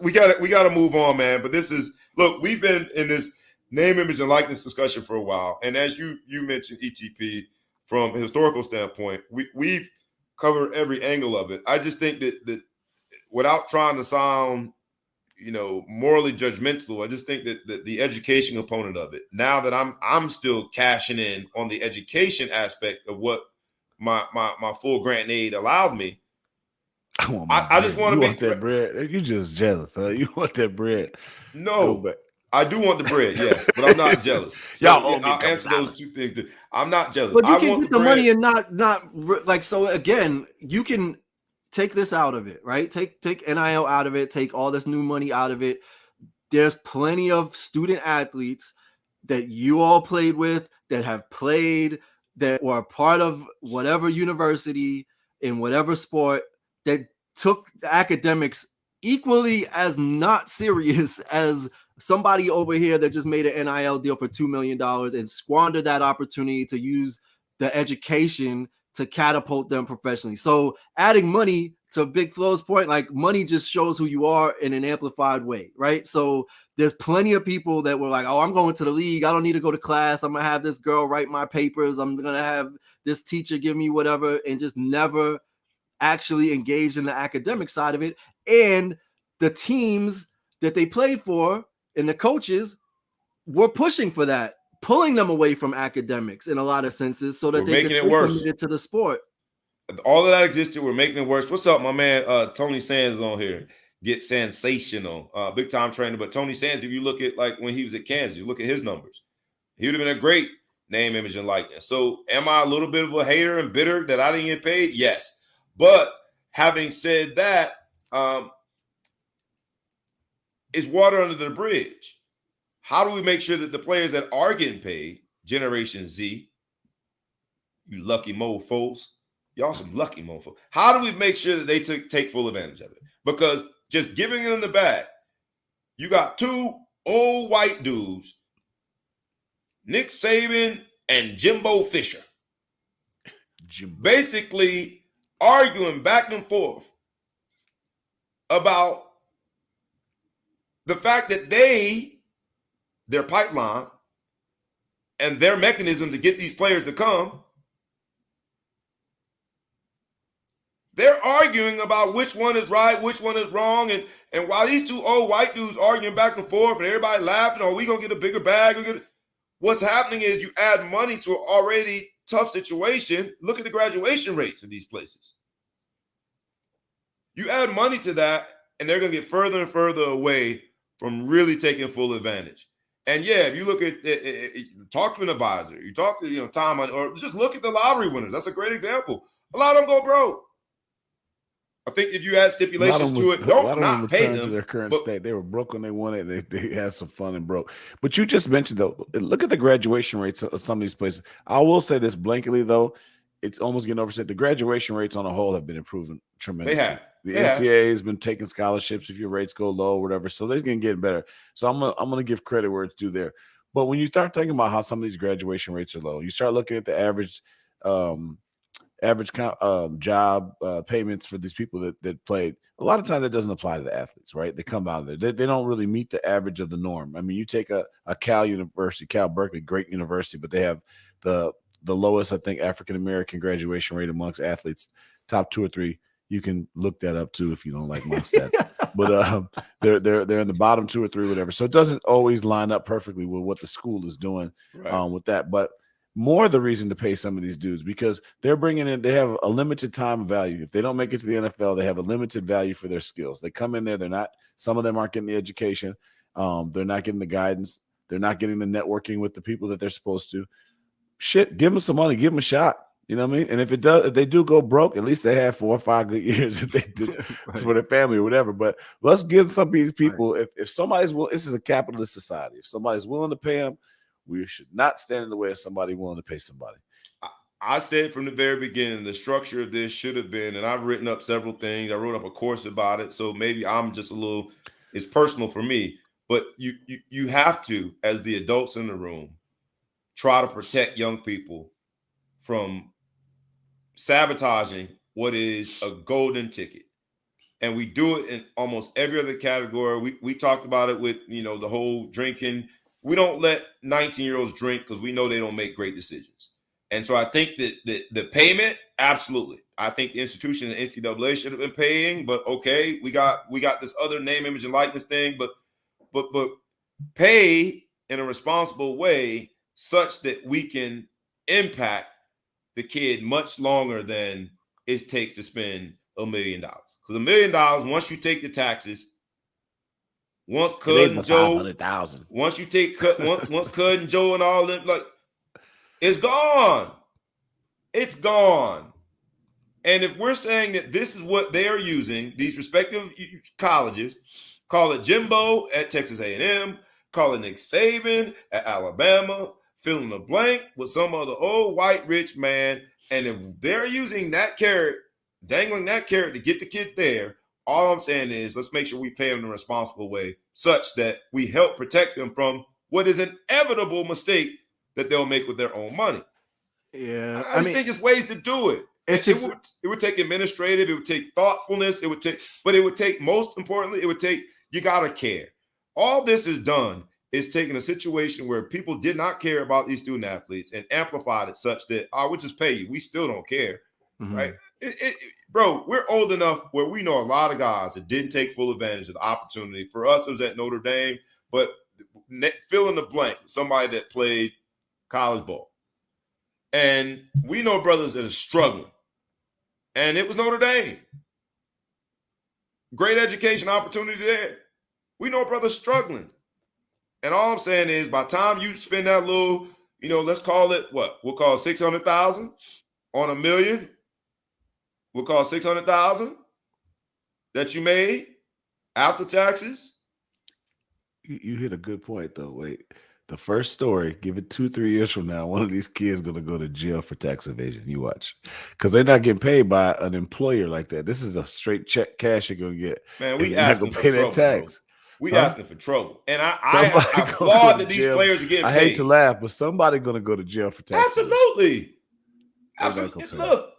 We gotta move on, man. But this is, look, we've been in this name, image, and likeness discussion for a while. And as you mentioned, ETP, from a historical standpoint, we've covered every angle of it. I just think that without trying to sound, morally judgmental, I just think that the education component of it, now that I'm still cashing in on the education aspect of what my full grant aid allowed me. I just want to want that bread. You just jealous, huh? You want that bread? No, I do want the bread, yes, but I'm not jealous. So I'll answer those two things. I'm not jealous. But you can get the money and not like, so again, you can take this out of it, right? Take NIL out of it. Take all this new money out of it. There's plenty of student athletes that you all played with, that have played, that were a part of whatever university in whatever sport, that took the academics equally as not serious as somebody over here that just made an NIL deal for $2 million and squandered that opportunity to use the education to catapult them professionally. So adding money, to Big Flo's point, like money just shows who you are in an amplified way, right? So there's plenty of people that were like, oh, I'm going to the league. I don't need to go to class. I'm going to have this girl write my papers. I'm going to have this teacher give me whatever, and just never actually engaged in the academic side of it. And the teams that they played for and the coaches were pushing for that, pulling them away from academics in a lot of senses so that We're they making could it worse. committed to the sport. All of that existed. We're making it worse. What's up, my man? Tony Sands is on here. Get sensational. Big time trainer. But Tony Sands, if you look at like when he was at Kansas, you look at his numbers. He would have been a great name, image, and likeness. So am I a little bit of a hater and bitter that I didn't get paid? Yes. But having said that, it's water under the bridge. How do we make sure that the players that are getting paid, Generation Z, you lucky mofos, y'all some lucky mofos. How do we make sure that they take full advantage of it? Because just giving them the bag, you got two old white dudes, Nick Saban and Jimbo Fisher, basically arguing back and forth about the fact that their pipeline and their mechanism to get these players to come, they're arguing about which one is right, which one is wrong. And while these two old white dudes arguing back and forth and everybody laughing, are we going to get a bigger bag? What's happening is you add money to an already tough situation. Look at the graduation rates in these places. You add money to that, and they're going to get further and further away from really taking full advantage. And yeah, if you look at talk to an advisor, you talk to Tom, or just look at the lottery winners. That's a great example. A lot of them go broke. I think if you add stipulations to it, don't not pay them to their current state. They were broke when they won it. They had some fun and broke. But you just mentioned though, look at the graduation rates of some of these places. I will say this blankly though, it's almost getting oversaid. The graduation rates on a whole have been improving tremendously. They have. The NCAA has been taking scholarships if your rates go low or whatever, so they're going to get better. So I'm gonna give credit where it's due there. But when you start thinking about how some of these graduation rates are low, you start looking at the average job payments for these people that played. A lot of times that doesn't apply to the athletes, right? They come out of there. They don't really meet the average of the norm. I mean, you take a Cal Berkeley, great university, but they have the lowest, I think, African-American graduation rate amongst athletes, top 2 or 3. You can look that up too if you don't like my stats. But they're in the bottom 2 or 3, whatever. So it doesn't always line up perfectly with what the school is doing with that. But more the reason to pay some of these dudes, because they're bringing in, they have a limited time value. If they don't make it to the NFL, they have a limited value for their skills. They come in there, some of them aren't getting the education. They're not getting the guidance. They're not getting the networking with the people that they're supposed to. Shit, give them some money, give them a shot. You know what I mean? And if they do go broke, at least they have 4 or 5 good years that they did for their family or whatever. But let's give some of these people, if somebody's willing, this is a capitalist society. If somebody's willing to pay them, we should not stand in the way of somebody willing to pay somebody. I said from the very beginning, the structure of this should have been, and I've written up several things. I wrote up a course about it. So maybe I'm just it's personal for me. But you have to, as the adults in the room, try to protect young people from sabotaging what is a golden ticket. And we do it in almost every other category. We talked about it with, the whole drinking. We don't let 19-year-olds drink because we know they don't make great decisions. And so I think that the payment, absolutely. I think the institution and NCAA should have been paying, but okay, we got this other name, image, and likeness thing, but pay in a responsible way such that we can impact the kid much longer than it takes to spend $1 million. Because $1 million, once you take the taxes, once Cud and Joe, once you take once Cud and Joe and all them, like, it's gone. It's gone. And if we're saying that this is what they are using, these respective colleges, call it Jimbo at Texas A&M, call it Nick Saban at Alabama, fill in the blank with some other old white rich man. And if they're using that carrot, dangling that carrot to get the kid there, all I'm saying is let's make sure we pay them in a responsible way such that we help protect them from what is an inevitable mistake that they'll make with their own money. Yeah, I just think it's ways to do it. It's It would take administrative, it would take thoughtfulness, but it would take, most importantly, you gotta care. All this is done is taking a situation where people did not care about these student athletes and amplified it such that I would just pay you. We still don't care, right? Bro, we're old enough where we know a lot of guys that didn't take full advantage of the opportunity. For us, it was at Notre Dame, but fill in the blank, somebody that played college ball. And we know brothers that are struggling. And it was Notre Dame. Great education opportunity there. We know brothers struggling. And all I'm saying is, by the time you spend that little, let's call it what? We'll call it 600,000 on $1 million. We'll call it 600,000 that you made after taxes. You hit a good point, though. Wait. The first story, give it 2-3 years from now, one of these kids going to go to jail for tax evasion. You watch. Because they're not getting paid by an employer like that. This is a straight check cash you're going to get. Man, we asking for trouble, tax. Bro. We asking for trouble. And I applaud that these players are getting paid. I hate to laugh, but somebody going to go to jail for tax evasion. Absolutely.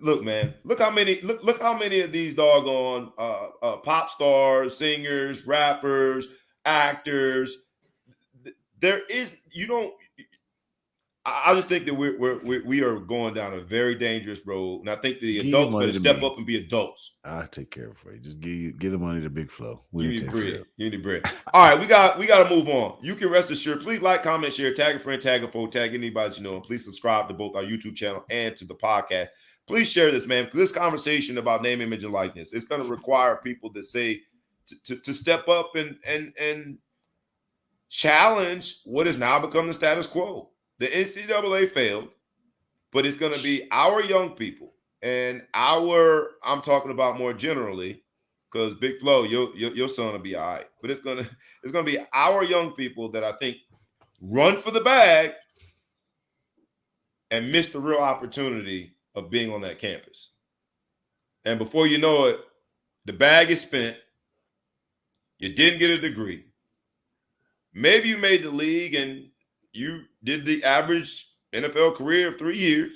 Look, man. Look how many of these doggone pop stars, singers, rappers, actors. There is, I just think that we are going down a very dangerous road, and I think the adults better step up and be adults. I'll take care of it for you. Just give the money to Big Flo. Give me bread. All right, we got to move on. You can rest assured. Please like, comment, share, tag a friend, tag a foe, tag anybody you know, and please subscribe to both our YouTube channel and to the podcast. Please share this, man, because this conversation about name, image, and likeness, it's going to require people that say to step up and challenge what has now become the status quo. The NCAA failed, but it's going to be our young people and I'm talking about more generally, because Big Flo, your son will be all right. But it's going to be our young people that I think run for the bag and miss the real opportunity of being on that campus. And before you know it, the bag is spent. You didn't get a degree. Maybe you made the league and you did the average NFL career of 3 years.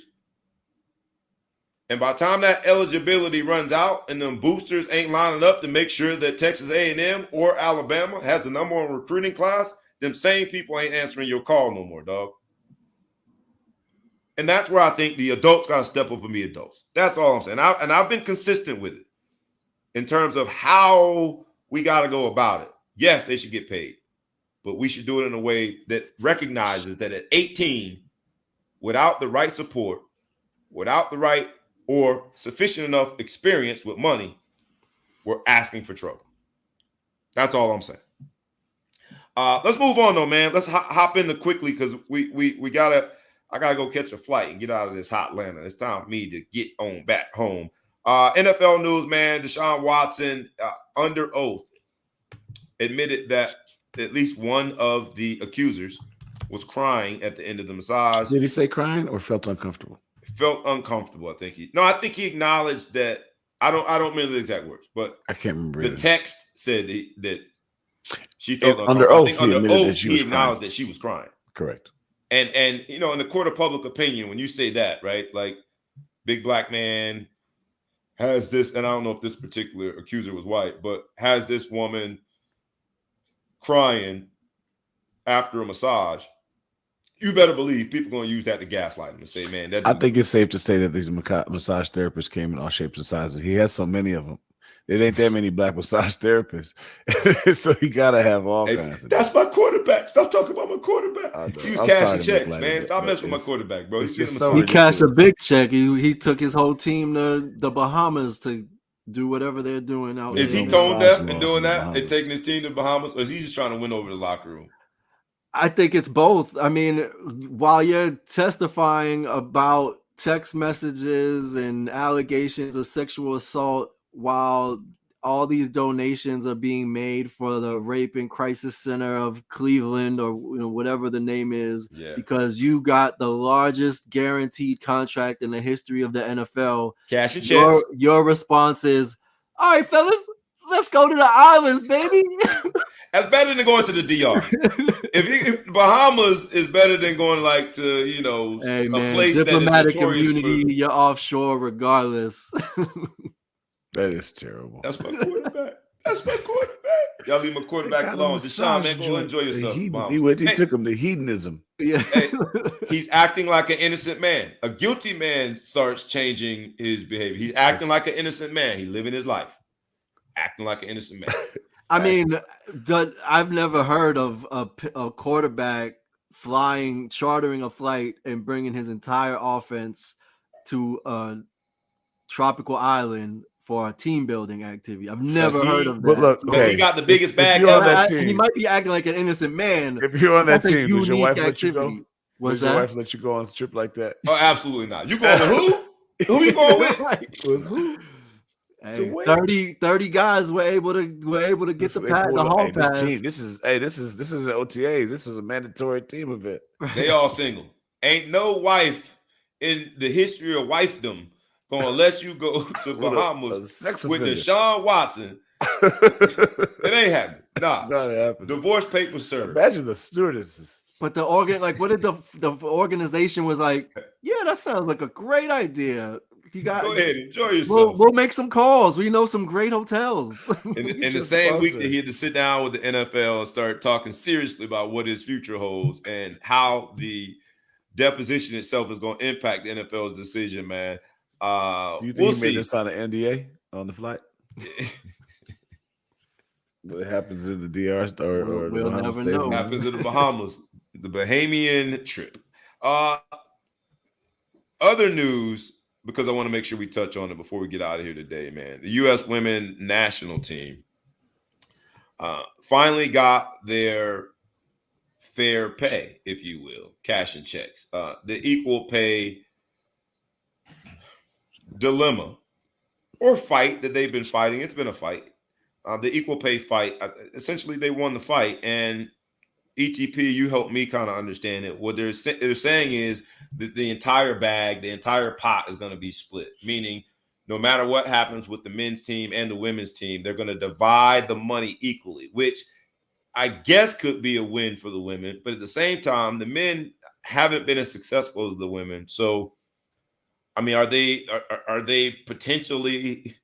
And by the time that eligibility runs out and them boosters ain't lining up to make sure that Texas A&M or Alabama has the number one recruiting class, them same people ain't answering your call no more, dog. And that's where I think the adults got to step up and be adults. That's all I'm saying. And I've been consistent with it in terms of how we got to go about it. Yes, they should get paid, but we should do it in a way that recognizes that at 18, without the right support, without the right or sufficient enough experience with money, we're asking for trouble. That's all I'm saying. Let's move on though, man. Let's hop into quickly because I gotta go catch a flight and get out of this hot Atlanta. It's time for me to get on back home. NFL news, man. Deshaun Watson, under oath, admitted that at least one of the accusers was crying at the end of the massage. Did he say crying or felt uncomfortable? Felt uncomfortable. I think he acknowledged that. I don't remember the exact words, but I can't remember. The text said that she felt under oath. He acknowledged that she was crying. Correct. And in the court of public opinion, when you say that, right, like big black man has this, and I don't know if this particular accuser was white, but has this woman crying after a massage, you better believe people are going to use that to gaslight him and say, man, I think it's safe to say that these massage therapists came in all shapes and sizes. He has so many of them. There ain't that many black massage therapists. So you got to have all kinds of That's my quarterback. Stop talking about my quarterback. He was cashing checks, man. Stop messing with my quarterback, bro. He cashed a big check. He took his whole team to the Bahamas to do whatever they're doing out there. Is he tone deaf and doing that and taking his team to the Bahamas, or is he just trying to win over the locker room? I think it's both. I mean, while you're testifying about text messages and allegations of sexual assault, while all these donations are being made for the Rape and Crisis Center of Cleveland or whatever the name is, because you got the largest guaranteed contract in the history of the NFL. Cashin Checks. Your response is, all right, fellas, Let's go to the islands, baby. That's better than going to the DR. If Bahamas is better than going like to Hey, a man, place that is diplomatic notorious immunity, for. you're offshore regardless. That is terrible. That's my quarterback. That's my quarterback. Y'all leave my quarterback alone. Deshaun, man, go enjoy yourself. He took him to hedonism. Yeah. Hey, he's acting like an innocent man. A guilty man starts changing his behavior. He's acting like an innocent man. He's living his life, acting like an innocent man. I mean, I've never heard of a quarterback chartering a flight and bringing his entire offense to a tropical island for a team building activity. I've never heard of that. But look, because he got the biggest bag you're on ever. that team, He might be acting like an innocent man. If you're on that That's a team, does your wife unique let you go? activity. What's Does your that? wife let you go on a trip like that? Oh, absolutely not. You going with who? Who you going with? With who? Hey, 30 guys were able to get the hall pass. This is an OTAs. This is a mandatory team event. They all single. Ain't no wife in the history of wifedom gonna let you go to Bahamas with Deshaun Watson. It ain't happening. Nah, not happening. Divorce papers served. Imagine the stewardesses. But what did the organization was like? Yeah, that sounds like a great idea. You got go ahead, enjoy yourself. We'll make some calls. We know some great hotels. In the same week that he had to sit down with the NFL and start talking seriously about what his future holds and how the deposition itself is going to impact the NFL's decision, man. Do you think he made him sign an NDA on the flight? What happens in the DR or we'll never know. What happens in the Bahamas, the Bahamian trip. Other news, because I want to make sure we touch on it before we get out of here today, man. The U.S. women national team finally got their fair pay, if you will, Cashin Checks. The equal pay dilemma or fight that they've been fighting. It's been a fight. The equal pay fight. Essentially, they won the fight, and ETP, you helped me kind of understand it. What they're saying is that the entire bag, the entire pot is going to be split, meaning no matter what happens with the men's team and the women's team, they're going to divide the money equally, which I guess could be a win for the women. But at the same time, the men haven't been as successful as the women. So, I mean, are they potentially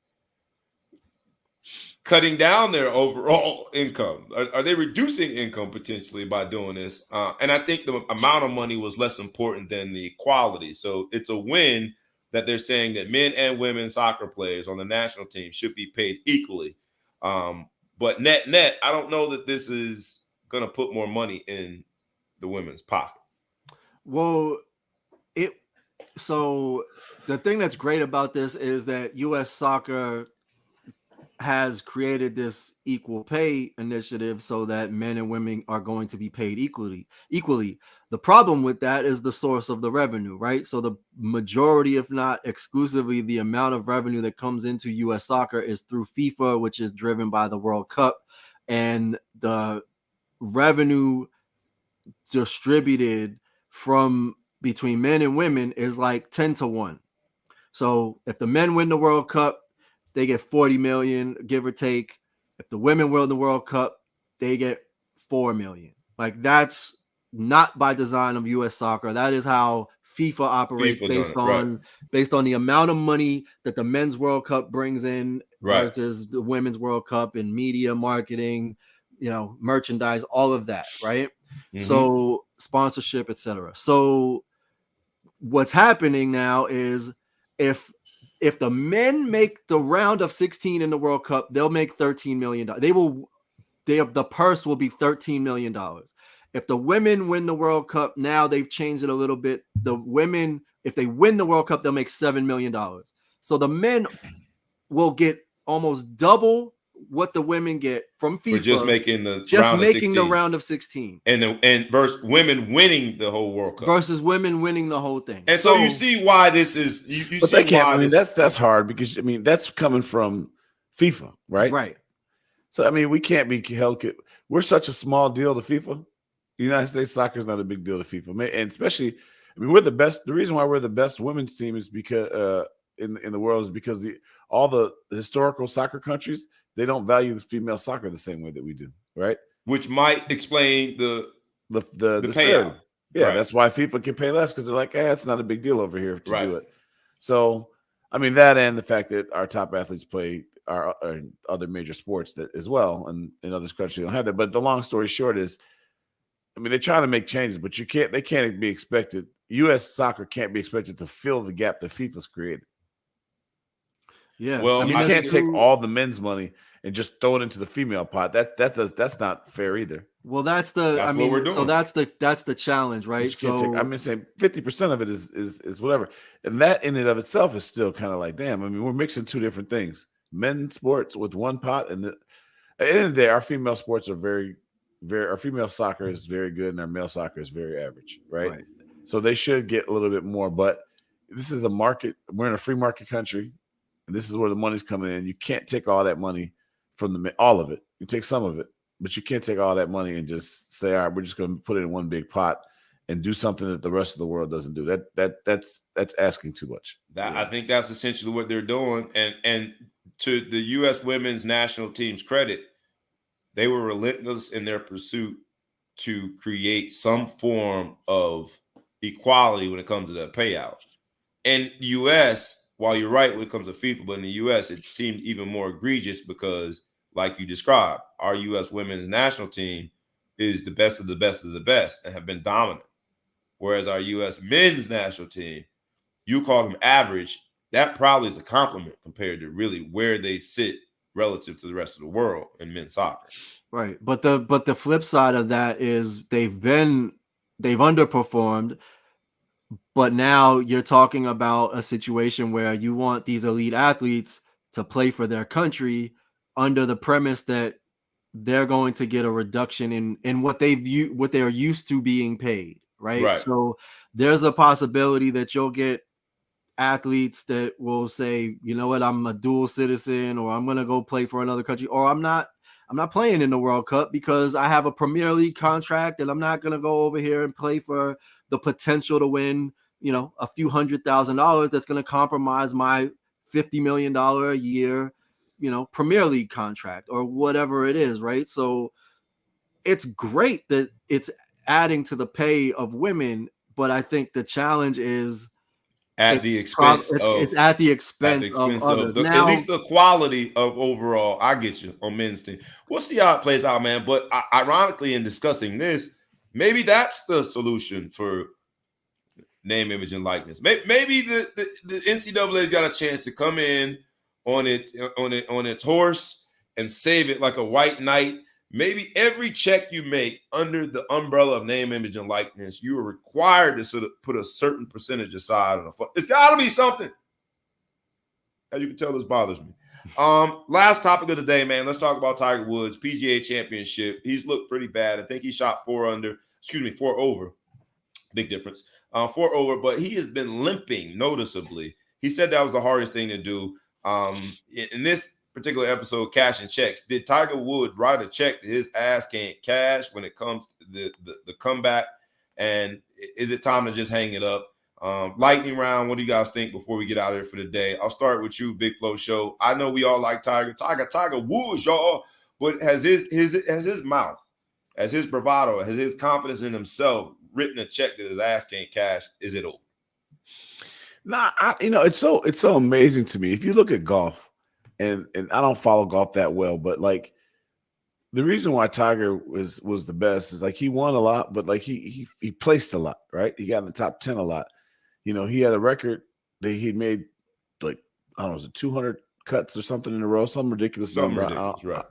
cutting down their overall income? Are they reducing income potentially by doing this? And I think the amount of money was less important than the quality. So it's a win that they're saying that men and women soccer players on the national team should be paid equally. But net, I don't know that this is going to put more money in the women's pocket. Well, so the thing that's great about this is that U.S. Soccer has created this equal pay initiative so that men and women are going to be paid equally. The problem with that is the source of the revenue, right? So the majority, if not exclusively, the amount of revenue that comes into U.S. Soccer is through FIFA, which is driven by the World Cup, and the revenue distributed from between men and women is like 10-1. So if the men win the World Cup, they get 40 million, give or take. If the women win the World Cup, they get 4 million. Like, that's not by design of U.S. Soccer. That is how FIFA operates, based on the amount of money that the men's World Cup brings in versus the women's World Cup in media, marketing, merchandise, all of that, right? Mm-hmm. So sponsorship, etc. So what's happening now is if the men make the round of 16 in the World Cup, they'll make $13 million. The purse will be $13 million. If the women win the World Cup, now they've changed it a little bit. The women, if they win the World Cup, they'll make $7 million. So the men will get almost double what the women get from FIFA for just making the round of 16. And versus women winning the whole World Cup. Versus women winning the whole thing. And so you see why this is but see why that's hard, because that's coming from FIFA, right? Right. So we can't be held. We're such a small deal to FIFA. The United States soccer is not a big deal to FIFA. And especially, we're the best. The reason why we're the best women's team is because in the world is because all the historical soccer countries, they don't value the female soccer the same way that we do, right? Which might explain the disparity. payout. Yeah, Right. that's why FIFA can pay less because they're like, it's not a big deal over here to Right. do it. So, I mean, that and the fact that our top athletes play our other major sports that as well, and in other countries don't have that. But the long story short is, I mean, they're trying to make changes, but they can't be expected. U.S. soccer can't be expected to fill the gap that FIFA's created. Yeah, well, I mean, you can't take all the men's money and just throw it into the female pot. That's not fair either. Well, that's what we're doing. So that's the challenge, right? So I'm saying 50% of it is whatever, and that in and of itself is still kind of like, damn. I mean, we're mixing two different things: men's sports with one pot, and at the end of the day, our female sports are our female soccer is very good, and our male soccer is very average, right? So they should get a little bit more, but this is a market. We're in a free market country. And this is where the money's coming in. You can't take all that money from all of it. You take some of it, but you can't take all that money and just say, all right, we're just going to put it in one big pot and do something that the rest of the world doesn't do. That's asking too much. I think that's essentially what they're doing. And to the U.S. women's national team's credit, they were relentless in their pursuit to create some form of equality when it comes to the payout. In the U.S., while you're right when it comes to FIFA, but in the U.S., it seemed even more egregious because, like you described, our U.S. women's national team is the best of the best of the best and have been dominant. Whereas our U.S. men's national team, you call them average, that probably is a compliment compared to really where they sit relative to the rest of the world in men's soccer. Right. But the flip side of that is they've underperformed. But now you're talking about a situation where you want these elite athletes to play for their country under the premise that they're going to get a reduction in what they're used to being paid, right? So there's a possibility that you'll get athletes that will say, you know what, I'm a dual citizen, or I'm going to go play for another country, or I'm not playing in the World Cup because I have a Premier League contract and I'm not going to go over here and play for the potential to win, a few $100,000 that's going to compromise my $50 million a year, Premier League contract or whatever it is, right? So it's great that it's adding to the pay of women, but I think the challenge is at the expense of others. At least the quality of overall. I get you on men's team. We'll see how it plays out, man. But ironically, in discussing this, maybe that's the solution for name, image, and likeness. Maybe the NCAA's got a chance to come in on its horse and save it like a white knight. Maybe every check you make under the umbrella of name, image, and likeness, you are required to sort of put a certain percentage aside on a fund. It's got to be something. As you can tell, this bothers me. Last topic of the day, man. Let's talk about Tiger Woods PGA Championship. He's looked pretty bad. I think he shot 4 over. Big difference. 4 over, but he has been limping noticeably. He said that was the hardest thing to do. In this particular episode, Cashin Checks, did Tiger Woods write a check that his ass can't cash when it comes to the comeback? And is it time to just hang it up? Lightning round, what do you guys think before we get out of here for the day? I'll start with you, Big Flow Show. I know we all like Tiger Woods, y'all, but has his mouth, has his bravado, has his confidence in himself written a check that his ass can't cash? Is it over? Nah, it's so amazing to me. If you look at golf, and I don't follow golf that well, but like the reason why Tiger was the best is like he won a lot, but like he placed a lot, right? He got in the top 10 a lot. He had a record that he made like, I don't know, was it 200 cuts or something in a row, some ridiculous number. Right.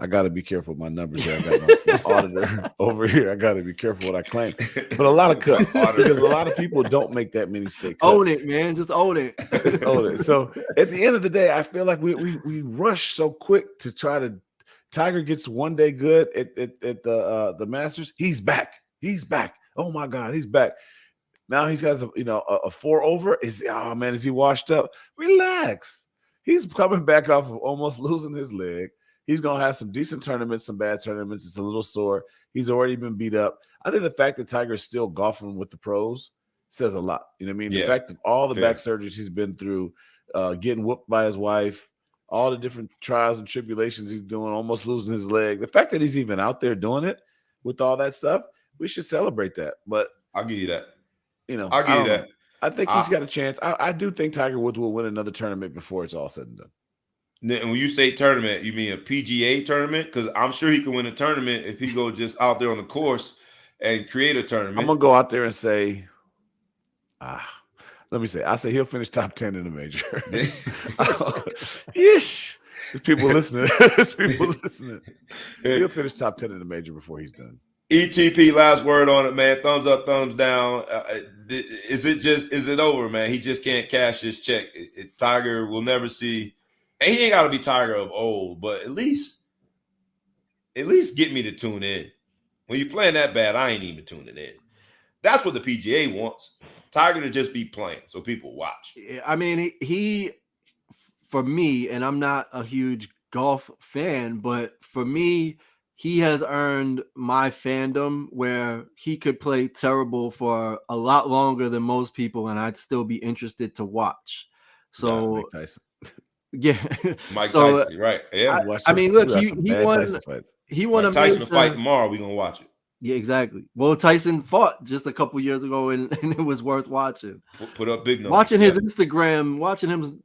I got to be careful with my numbers here. I got my auditor over here. I got to be careful what I claim. But a lot of cuts because a lot of people don't make that many straight cuts. Own it, man. Just own it. Just own it. So at the end of the day, I feel like we rush so quick to try to. Tiger gets one day good at the Masters. He's back. He's back. Oh my God, he's back. Now he has a 4 over. Is he washed up? Relax. He's coming back off of almost losing his leg. He's going to have some decent tournaments, some bad tournaments. It's a little sore. He's already been beat up. I think the fact that Tiger is still golfing with the pros says a lot. You know what I mean? The Yeah. fact of all the Fair. back surgeries he's been through, getting whooped by his wife, all the different trials and tribulations he's doing, almost losing his leg. The fact that he's even out there doing it with all that stuff, we should celebrate that. But I'll give you that. you know, I'll give you that. I think he's got a chance. I do think Tiger Woods will win another tournament before it's all said and done. And when you say tournament, you mean a PGA tournament? Because I'm sure he can win a tournament if he goes just out there on the course and create a tournament. I'm gonna go out there and say, let me say, I say he'll finish top 10 in the major. Yes. There's people listening. He'll finish top 10 in the major before he's done. ETP, last word on it, man. Thumbs up, thumbs down. Is it over, man? He just can't cash his check. Tiger will never see. And he ain't got to be Tiger of old, but at least get me to tune in. When you're playing that bad, I ain't even tuning in. That's what the PGA wants. Tiger to just be playing so people watch. I mean, he for me, and I'm not a huge golf fan, but for me, he has earned my fandom where he could play terrible for a lot longer than most people, and I'd still be interested to watch. So, Mike Tyson. Yeah, Mike Tyson, right? Yeah. I mean, look, he won. He won Mike a Tyson to fight tomorrow. We're gonna watch it. Yeah, exactly. Well, Tyson fought just a couple years ago, and it was worth watching. Put up big numbers. Watching his Instagram, watching him,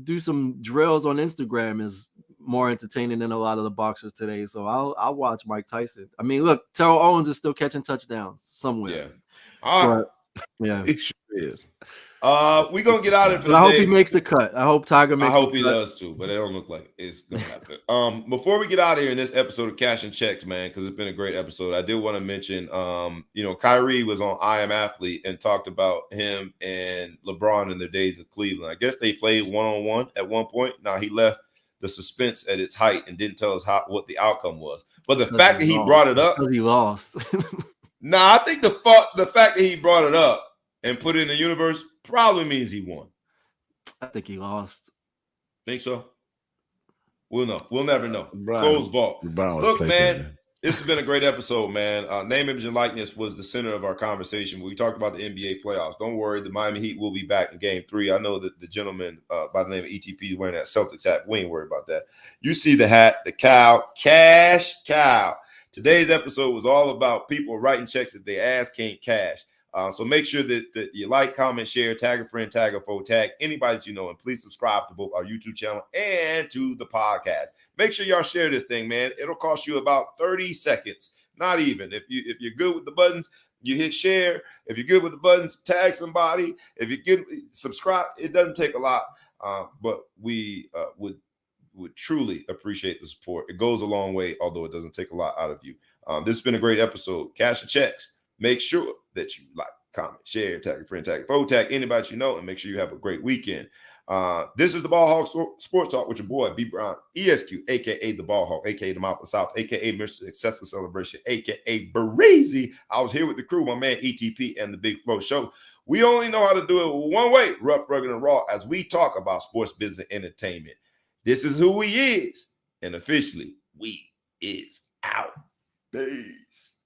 do some drills on Instagram is more entertaining than a lot of the boxers today. So I'll watch Mike Tyson. I mean, look, Terrell Owens is still catching touchdowns somewhere. Yeah. All right. Yeah, he sure is. We're gonna get out of it for but I hope he makes the cut. I hope Tiger makes the cut. I hope he does too, but it don't look like it's gonna happen. Before we get out of here in this episode of Cashin Checks, man, because it's been a great episode, I did want to mention Kyrie was on I Am Athlete and talked about him and LeBron in their days of Cleveland. I guess they played one-on-one at one point. Now he left the suspense at its height and didn't tell us what the outcome was. But the fact that he brought it up, because he lost. I think the fact that he brought it up and put it in the universe probably means he won. I think he lost. Think so? We'll know. We'll never know. Brian, Closed vault. Look, man, this has been a great episode, man. Name, image, and likeness was the center of our conversation. We talked about the NBA playoffs. Don't worry, the Miami Heat will be back in Game 3. I know that the gentleman by the name of ETP is wearing that Celtics hat. We ain't worried about that. You see the hat, the cow, cash cow. Today's episode was all about people writing checks that they ass can't cash. So make sure that you like, comment, share, tag a friend, tag a foe, tag anybody that you know, and please subscribe to both our YouTube channel and to the podcast. Make sure y'all share this thing, man. It'll cost you about 30 seconds. Not even. If you're good with the buttons, you hit share. If you're good with the buttons, tag somebody. If you're good, subscribe. It doesn't take a lot, but we would truly appreciate the support. It goes a long way, although it doesn't take a lot out of you. This has been a great episode. Cashin Checks. Make sure that you like, comment, share, tag a friend, tag a foe, tag anybody you know, and make sure you have a great weekend. This is the Ball Hawk Sports Talk with your boy, B. Brown, ESQ, a.k.a. the Ball Hawk, a.k.a. the Mouth of the South, a.k.a. Mr. Excessive Celebration, a.k.a. Breezy. I was here with the crew, my man ETP and the Big Flow Show. We only know how to do it one way, rough, rugged, and raw, as we talk about sports, business, and entertainment. This is who he is, and officially, we is out. Peace.